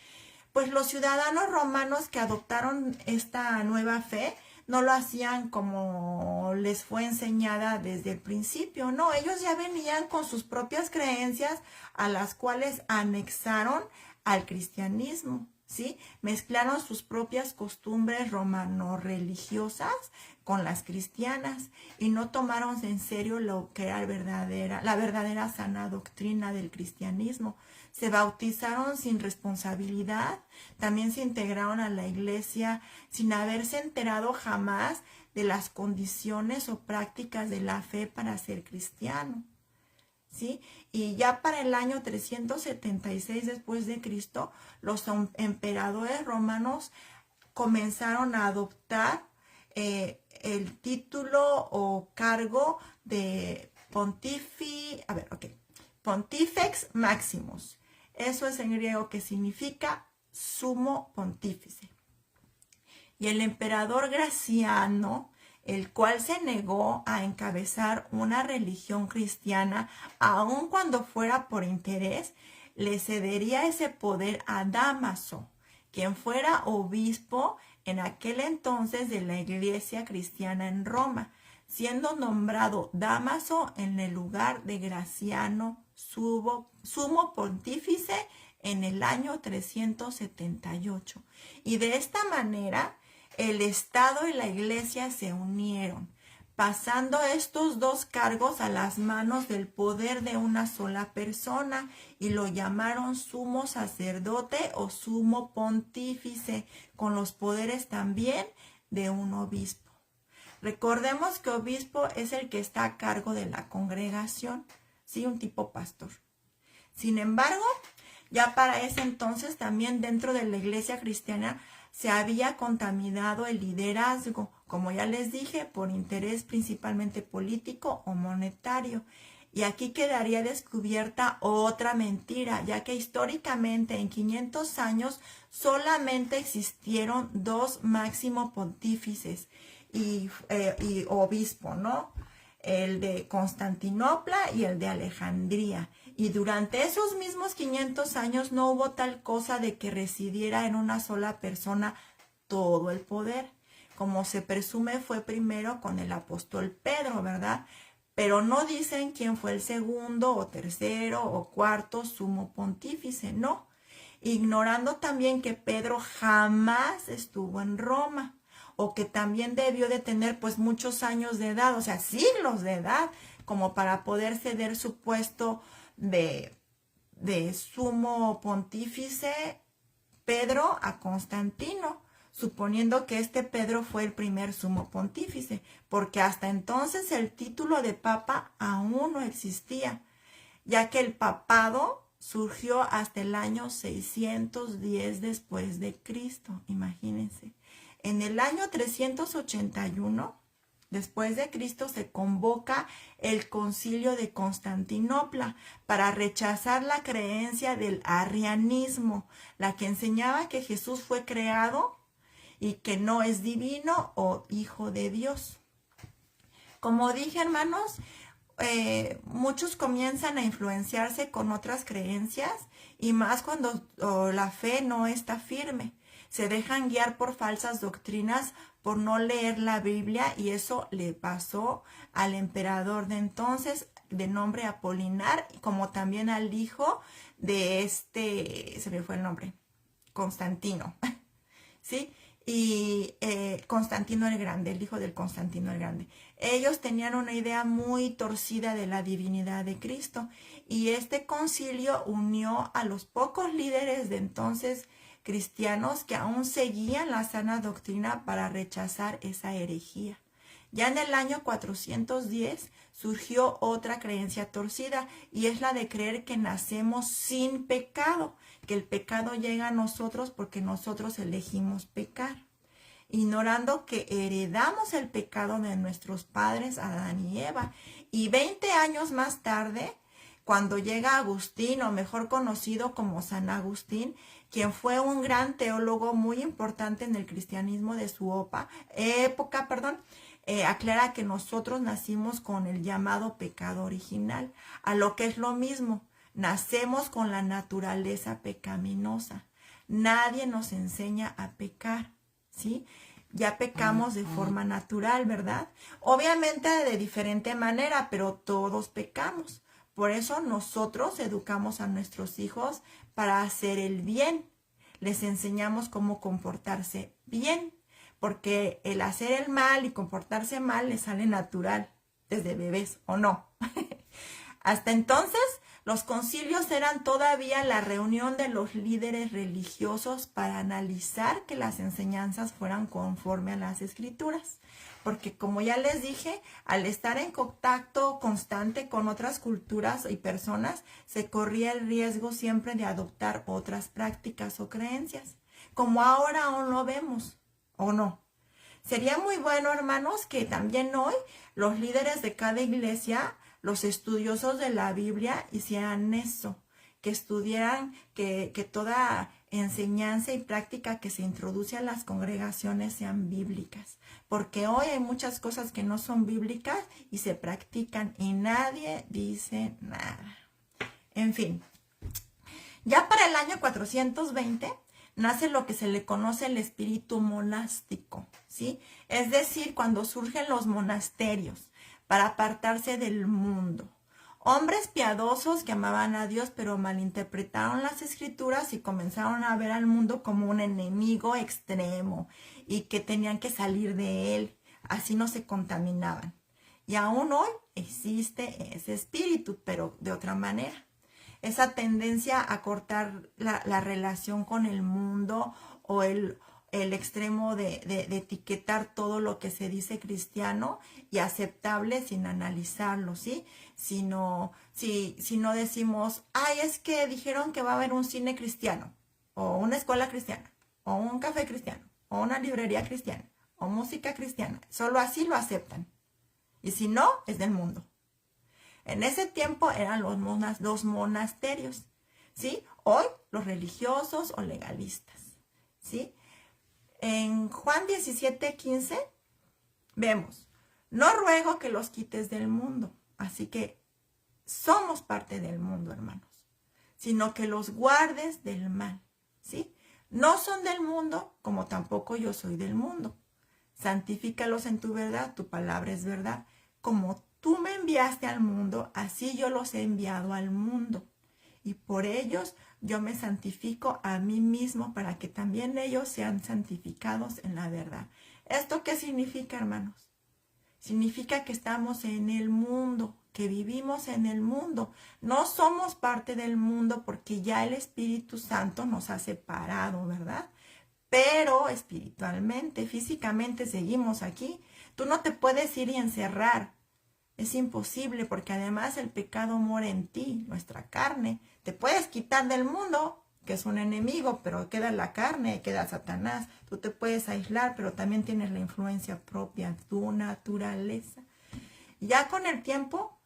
pues los ciudadanos romanos que adoptaron esta nueva fe no lo hacían como les fue enseñada desde el principio, no, ellos ya venían con sus propias creencias a las cuales anexaron al cristianismo, ¿sí? Mezclaron sus propias costumbres romano-religiosas con las cristianas y no tomaron en serio lo que era la verdadera sana doctrina del cristianismo. Se bautizaron sin responsabilidad, también se integraron a la iglesia sin haberse enterado jamás de las condiciones o prácticas de la fe para ser cristiano, ¿sí? Y ya para el año 376 después de Cristo, los emperadores romanos comenzaron a adoptar el título o cargo de Pontifex Maximus. Eso es en griego, que significa sumo pontífice. Y el emperador Graciano, el cual se negó a encabezar una religión cristiana, aun cuando fuera por interés, le cedería ese poder a Dámaso, quien fuera obispo en aquel entonces de la iglesia cristiana en Roma, siendo nombrado Dámaso en el lugar de Graciano, sumo pontífice, en el año 378. Y de esta manera, el Estado y la Iglesia se unieron, pasando estos dos cargos a las manos del poder de una sola persona, y lo llamaron sumo sacerdote o sumo pontífice, con los poderes también de un obispo. Recordemos que obispo es el que está a cargo de la congregación, sí, un tipo pastor. Sin embargo, ya para ese entonces también dentro de la iglesia cristiana se había contaminado el liderazgo, como ya les dije, por interés principalmente político o monetario. Y aquí quedaría descubierta otra mentira, ya que históricamente en 500 años solamente existieron dos máximo pontífices y obispo, ¿no? El de Constantinopla y el de Alejandría. Y durante esos mismos 500 años no hubo tal cosa de que residiera en una sola persona todo el poder. Como se presume fue primero con el apóstol Pedro, ¿verdad? Pero no dicen quién fue el segundo o tercero o cuarto sumo pontífice, no. Ignorando también que Pedro jamás estuvo en Roma, o que también debió de tener pues muchos años de edad, o sea, siglos de edad, como para poder ceder su puesto de sumo pontífice Pedro a Constantino, suponiendo que este Pedro fue el primer sumo pontífice, porque hasta entonces el título de papa aún no existía, ya que el papado surgió hasta el año 610 después de Cristo, imagínense. En el año 381 después de Cristo se convoca el Concilio de Constantinopla para rechazar la creencia del arrianismo, la que enseñaba que Jesús fue creado y que no es divino o hijo de Dios. Como dije, hermanos, muchos comienzan a influenciarse con otras creencias y más cuando la fe no está firme. Se dejan guiar por falsas doctrinas, por no leer la Biblia, y eso le pasó al emperador de entonces, de nombre Apolinar, como también al hijo de se me fue el nombre, Constantino, ¿sí? Y Constantino el Grande, el hijo del Constantino el Grande. Ellos tenían una idea muy torcida de la divinidad de Cristo, y este concilio unió a los pocos líderes de entonces cristianos que aún seguían la sana doctrina para rechazar esa herejía. Ya en el año 410 surgió otra creencia torcida, y es la de creer que nacemos sin pecado, que el pecado llega a nosotros porque nosotros elegimos pecar, ignorando que heredamos el pecado de nuestros padres Adán y Eva. Y 20 años más tarde, cuando llega Agustín, o mejor conocido como San Agustín, quien fue un gran teólogo muy importante en el cristianismo de su época, aclara que nosotros nacimos con el llamado pecado original, a lo que es lo mismo, nacemos con la naturaleza pecaminosa. Nadie nos enseña a pecar, ¿sí? Ya pecamos de forma natural, ¿verdad? Obviamente de diferente manera, pero todos pecamos. Por eso nosotros educamos a nuestros hijos para hacer el bien. Les enseñamos cómo comportarse bien, porque el hacer el mal y comportarse mal les sale natural desde bebés, ¿o no? Hasta entonces, los concilios eran todavía la reunión de los líderes religiosos para analizar que las enseñanzas fueran conforme a las escrituras. Porque como ya les dije, al estar en contacto constante con otras culturas y personas, se corría el riesgo siempre de adoptar otras prácticas o creencias, como ahora aún lo vemos, ¿o no? Sería muy bueno, hermanos, que también hoy los líderes de cada iglesia, los estudiosos de la Biblia, hicieran eso, que estudiaran que toda enseñanza y práctica que se introduce a las congregaciones sean bíblicas, porque hoy hay muchas cosas que no son bíblicas y se practican y nadie dice nada. En fin, ya para el año 420 nace lo que se le conoce el espíritu monástico, ¿sí? Es decir, cuando surgen los monasterios para apartarse del mundo. Hombres piadosos que amaban a Dios, pero malinterpretaron las escrituras y comenzaron a ver al mundo como un enemigo extremo y que tenían que salir de él. Así no se contaminaban. Y aún hoy existe ese espíritu, pero de otra manera. Esa tendencia a cortar la relación con el mundo, o el extremo de etiquetar todo lo que se dice cristiano y aceptable sin analizarlo, ¿sí? Si no decimos, ay, es que dijeron que va a haber un cine cristiano o una escuela cristiana o un café cristiano, o una librería cristiana, o música cristiana. Solo así lo aceptan. Y si no, es del mundo. En ese tiempo eran los monasterios, ¿sí? Hoy los religiosos o legalistas, ¿sí? En Juan 17:15 vemos, no ruego que los quites del mundo, así que somos parte del mundo, hermanos, sino que los guardes del mal, ¿sí? No son del mundo, como tampoco yo soy del mundo. Santifícalos en tu verdad, tu palabra es verdad. Como tú me enviaste al mundo, así yo los he enviado al mundo. Y por ellos yo me santifico a mí mismo para que también ellos sean santificados en la verdad. ¿Esto qué significa, hermanos? Significa que estamos en el mundo, que vivimos en el mundo. No somos parte del mundo porque ya el Espíritu Santo nos ha separado, ¿verdad? Pero espiritualmente, físicamente seguimos aquí. Tú no te puedes ir y encerrar. Es imposible porque además el pecado mora en ti, nuestra carne. Te puedes quitar del mundo, que es un enemigo, pero queda la carne, queda Satanás. Tú te puedes aislar, pero también tienes la influencia propia, tu naturaleza. Ya con el tiempo,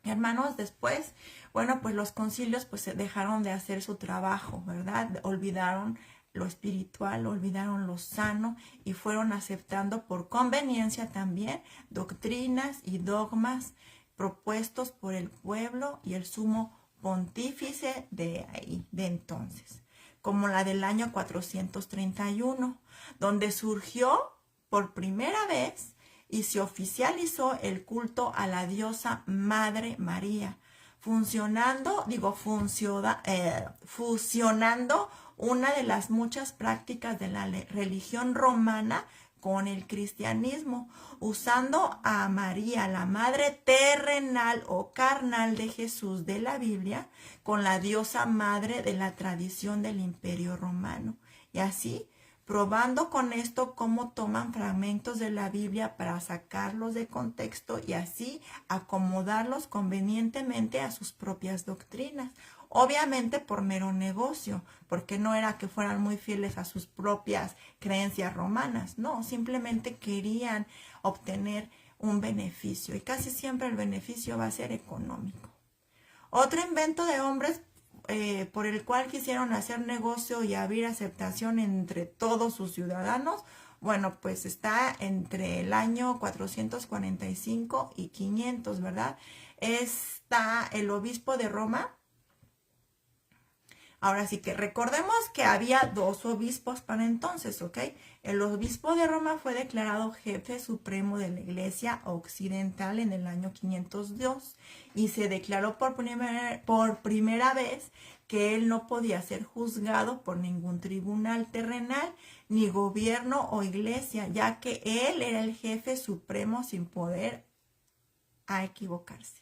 hermanos, después, bueno, pues los concilios pues dejaron de hacer su trabajo, ¿verdad? Olvidaron lo espiritual, olvidaron lo sano y fueron aceptando por conveniencia también doctrinas y dogmas propuestos por el pueblo y el sumo pontífice de ahí, de entonces, como la del año 431, donde surgió por primera vez y se oficializó el culto a la diosa Madre María, fusionando una de las muchas prácticas de la religión romana con el cristianismo, usando a María, la madre terrenal o carnal de Jesús de la Biblia, con la diosa madre de la tradición del Imperio Romano. Y así, probando con esto cómo toman fragmentos de la Biblia para sacarlos de contexto y así acomodarlos convenientemente a sus propias doctrinas. Obviamente por mero negocio, porque no era que fueran muy fieles a sus propias creencias romanas, no, simplemente querían obtener un beneficio y casi siempre el beneficio va a ser económico. Otro invento de hombres por el cual quisieron hacer negocio y abrir aceptación entre todos sus ciudadanos, bueno, pues está entre el año 445 y 500, ¿verdad? Está el obispo de Roma. Ahora sí que recordemos que había dos obispos para entonces, ¿ok? El obispo de Roma fue declarado jefe supremo de la Iglesia Occidental en el año 502 y se declaró por primera vez que él no podía ser juzgado por ningún tribunal terrenal, ni gobierno o iglesia, ya que él era el jefe supremo sin poder equivocarse,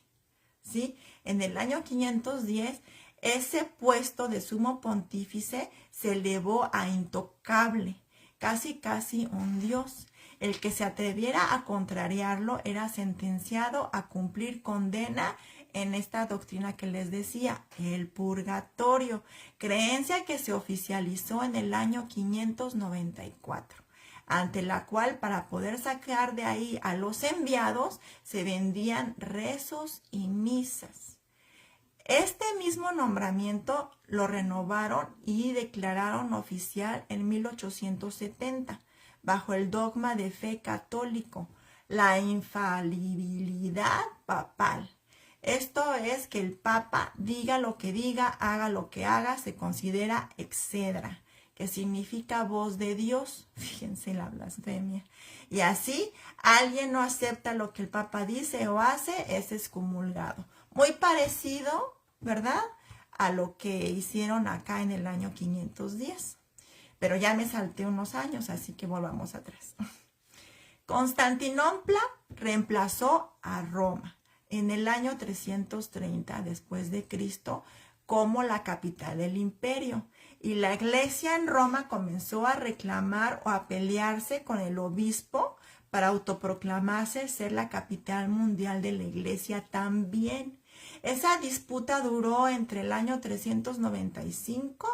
¿sí? En el año 510 ese puesto de sumo pontífice se elevó a intocable, casi un dios. El que se atreviera a contrariarlo era sentenciado a cumplir condena en esta doctrina que les decía, el purgatorio, creencia que se oficializó en el año 594, ante la cual para poder sacar de ahí a los enviados se vendían rezos y misas. Este mismo nombramiento lo renovaron y declararon oficial en 1870, bajo el dogma de fe católico, la infalibilidad papal. Esto es que el Papa diga lo que diga, haga lo que haga, se considera excedra, que significa voz de Dios. Fíjense la blasfemia. Y así, alguien no acepta lo que el Papa dice o hace, es excomulgado. Muy parecido, ¿verdad?, a lo que hicieron acá en el año 510. Pero ya me salté unos años, así que volvamos atrás. Constantinopla reemplazó a Roma en el año 330 después de Cristo como la capital del imperio. Y la iglesia en Roma comenzó a reclamar o a pelearse con el obispo para autoproclamarse ser la capital mundial de la iglesia también. Esa disputa duró entre el año 395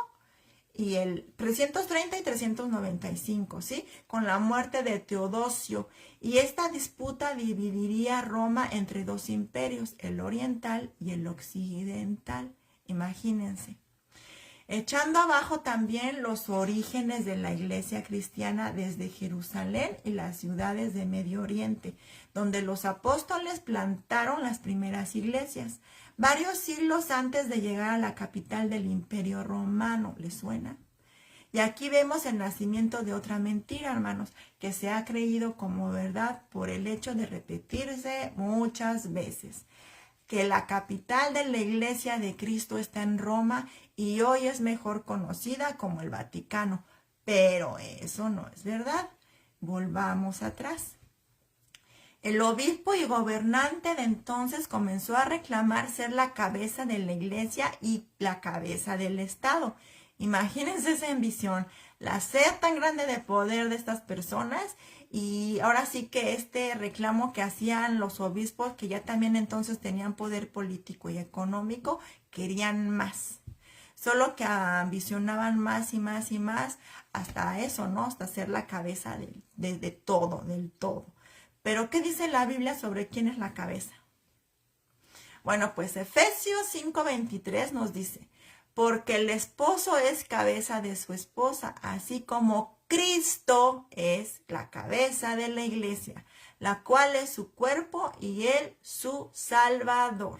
y el 330 y 395, ¿sí? Con la muerte de Teodosio. Y esta disputa dividiría Roma entre dos imperios, el oriental y el occidental. Imagínense. Echando abajo también los orígenes de la iglesia cristiana desde Jerusalén y las ciudades de Medio Oriente, donde los apóstoles plantaron las primeras iglesias, varios siglos antes de llegar a la capital del Imperio Romano. ¿Les suena? Y aquí vemos el nacimiento de otra mentira, hermanos, que se ha creído como verdad por el hecho de repetirse muchas veces. Que la capital de la Iglesia de Cristo está en Roma y hoy es mejor conocida como el Vaticano. Pero eso no es verdad. Volvamos atrás. El obispo y gobernante de entonces comenzó a reclamar ser la cabeza de la Iglesia y la cabeza del Estado. Imagínense esa ambición, la sed tan grande de poder de estas personas. Y ahora sí que este reclamo que hacían los obispos, que ya también entonces tenían poder político y económico, querían más. Solo que ambicionaban más y más y más hasta eso, ¿no? Hasta ser la cabeza de todo, del todo. Pero ¿qué dice la Biblia sobre quién es la cabeza? Bueno, pues Efesios 5:23 nos dice, porque el esposo es cabeza de su esposa, así como Cristo es la cabeza de la iglesia, la cual es su cuerpo y él su Salvador.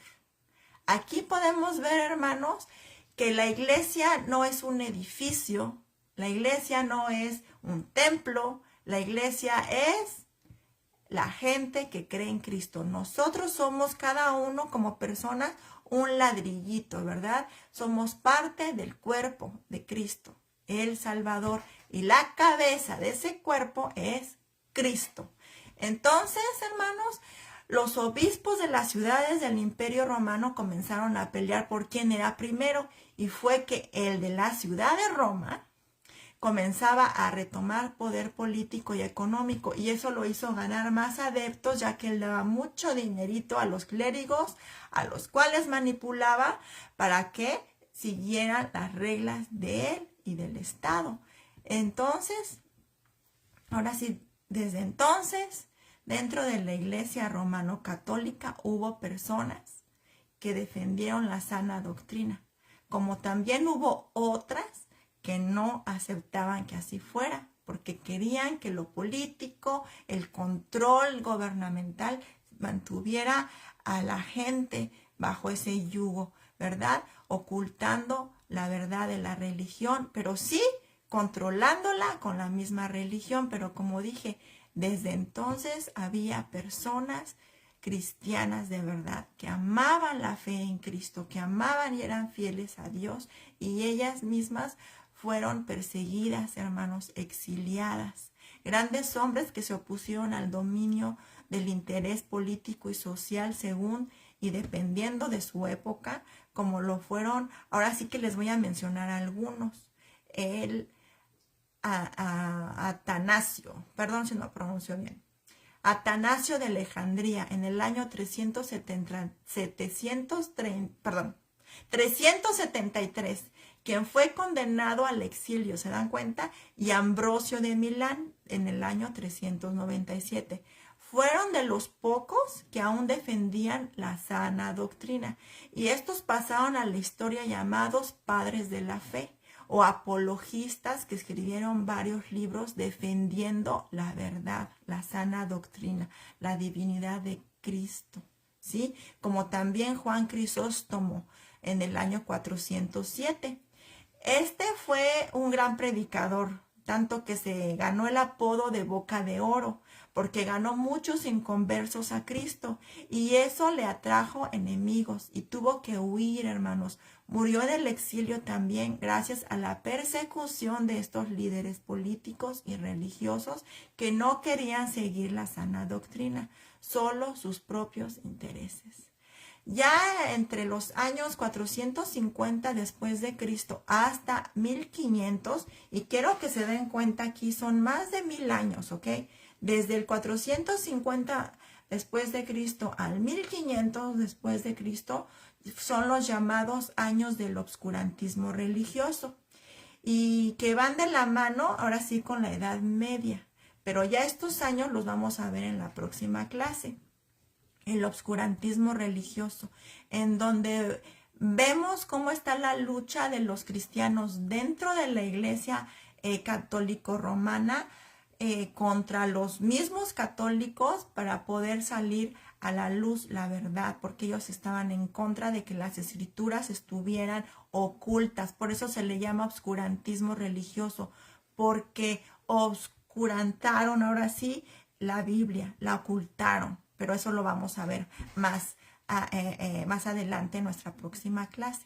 Aquí podemos ver, hermanos, que la iglesia no es un edificio, la iglesia no es un templo, la iglesia es la gente que cree en Cristo. Nosotros somos cada uno como personas un ladrillito, ¿verdad? Somos parte del cuerpo de Cristo, el Salvador. Y la cabeza de ese cuerpo es Cristo. Entonces, hermanos, los obispos de las ciudades del Imperio Romano comenzaron a pelear por quién era primero. Y fue que el de la ciudad de Roma comenzaba a retomar poder político y económico. Y eso lo hizo ganar más adeptos, ya que él daba mucho dinerito a los clérigos, a los cuales manipulaba para que siguieran las reglas de él y del Estado. Entonces, ahora sí, desde entonces, dentro de la Iglesia romano-católica hubo personas que defendieron la sana doctrina, como también hubo otras que no aceptaban que así fuera, porque querían que lo político, el control gubernamental mantuviera a la gente bajo ese yugo, ¿verdad? Ocultando la verdad de la religión, pero sí controlándola con la misma religión. Pero como dije, desde entonces había personas cristianas de verdad que amaban la fe en Cristo, que amaban y eran fieles a Dios, y ellas mismas fueron perseguidas, hermanos, exiliadas. Grandes hombres que se opusieron al dominio del interés político y social según y dependiendo de su época, como lo fueron, ahora sí que les voy a mencionar algunos. Atanasio, perdón si no pronuncio bien, Atanasio de Alejandría en el año 373, quien fue condenado al exilio, ¿se dan cuenta? Y Ambrosio de Milán en el año 397. Fueron de los pocos que aún defendían la sana doctrina, y estos pasaron a la historia llamados padres de la fe, o apologistas, que escribieron varios libros defendiendo la verdad, la sana doctrina, la divinidad de Cristo, ¿sí? Como también Juan Crisóstomo en el año 407. Este fue un gran predicador, tanto que se ganó el apodo de Boca de Oro, porque ganó muchos inconversos a Cristo, y eso le atrajo enemigos y tuvo que huir, hermanos. Murió en el exilio también gracias a la persecución de estos líderes políticos y religiosos que no querían seguir la sana doctrina, solo sus propios intereses. Ya entre los años 450 después de Cristo hasta 1500, y quiero que se den cuenta aquí, son más de 1000 años, ¿ok? Desde el 450 después de Cristo al 1500 después de Cristo son los llamados años del obscurantismo religioso. y que van de la mano ahora sí con la Edad Media. Pero ya estos años los vamos a ver en la próxima clase. El obscurantismo religioso, en donde vemos cómo está la lucha de los cristianos dentro de la Iglesia católico-romana contra los mismos católicos para poder salir a la luz la verdad, porque ellos estaban en contra de que las escrituras estuvieran ocultas. Por eso se le llama obscurantismo religioso, porque obscurantaron ahora sí la Biblia, la ocultaron. Pero eso lo vamos a ver más adelante en nuestra próxima clase.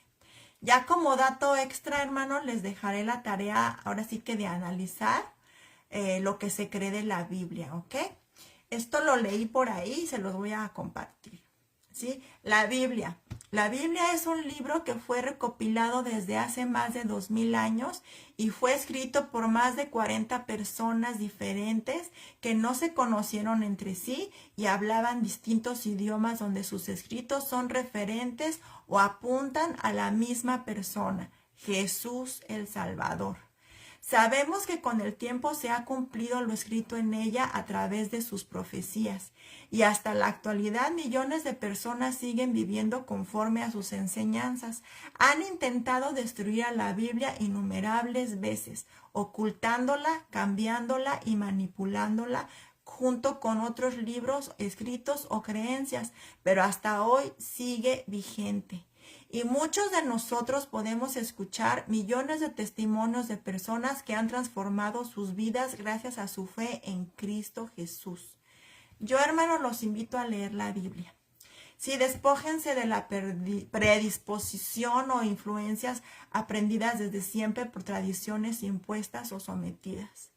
Ya como dato extra, hermanos, les dejaré la tarea ahora sí que de analizar lo que se cree de la Biblia, ¿ok? Esto lo leí por ahí y se los voy a compartir, ¿sí? La Biblia. La Biblia es un libro que fue recopilado desde hace más de 2000 años y fue escrito por más de 40 personas diferentes que no se conocieron entre sí y hablaban distintos idiomas, donde sus escritos son referentes o apuntan a la misma persona, Jesús el Salvador. Sabemos que con el tiempo se ha cumplido lo escrito en ella a través de sus profecías, y hasta la actualidad millones de personas siguen viviendo conforme a sus enseñanzas. Han intentado destruir a la Biblia innumerables veces, ocultándola, cambiándola y manipulándola junto con otros libros escritos o creencias, pero hasta hoy sigue vigente. Y muchos de nosotros podemos escuchar millones de testimonios de personas que han transformado sus vidas gracias a su fe en Cristo Jesús. Yo, hermanos, los invito a leer la Biblia. Sí, despójense de la predisposición o influencias aprendidas desde siempre por tradiciones impuestas o sometidas.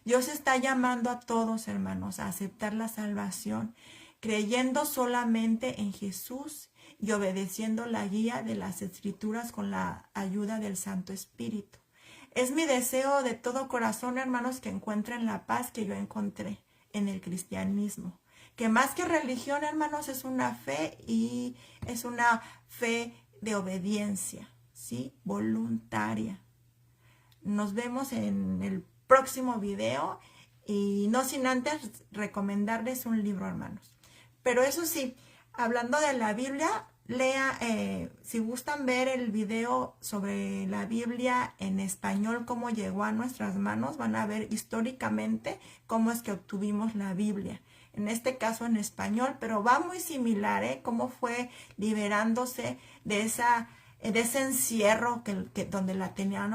Dios está llamando a todos, hermanos, a aceptar la salvación, creyendo solamente en Jesús y obedeciendo la guía de las Escrituras con la ayuda del Santo Espíritu. Es mi deseo de todo corazón, hermanos, que encuentren la paz que yo encontré en el cristianismo. Que más que religión, hermanos, es una fe, y es una fe de obediencia, ¿sí? Voluntaria. Nos vemos en el próximo video, y no sin antes recomendarles un libro, hermanos. Pero eso sí, hablando de la Biblia, si gustan ver el video sobre la Biblia en español, cómo llegó a nuestras manos, van a ver históricamente cómo es que obtuvimos la Biblia. En este caso en español, pero va muy similar, cómo fue liberándose de ese encierro donde la tenían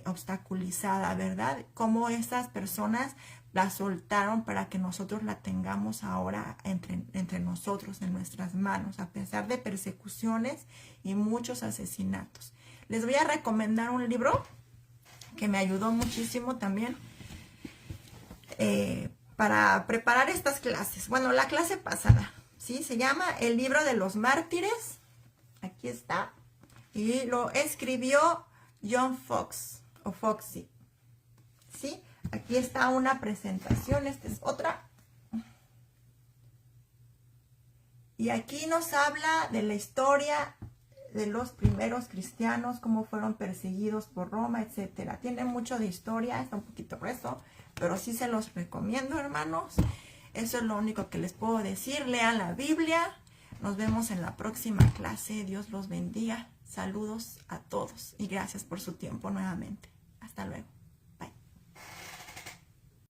obstaculizada, ¿verdad? Cómo esas personas la soltaron para que nosotros la tengamos ahora entre nosotros, en nuestras manos, a pesar de persecuciones y muchos asesinatos. Les voy a recomendar un libro que me ayudó muchísimo también para preparar estas clases. Bueno, la clase pasada, ¿sí? Se llama El Libro de los Mártires. Aquí está. Y lo escribió John Fox, o Foxy, ¿sí? Aquí está una presentación, esta es otra. Y aquí nos habla de la historia de los primeros cristianos, cómo fueron perseguidos por Roma, etcétera. Tiene mucho de historia, está un poquito grueso, pero sí se los recomiendo, hermanos. Eso es lo único que les puedo decir. Lean la Biblia. Nos vemos en la próxima clase. Dios los bendiga. Saludos a todos y gracias por su tiempo nuevamente. Hasta luego.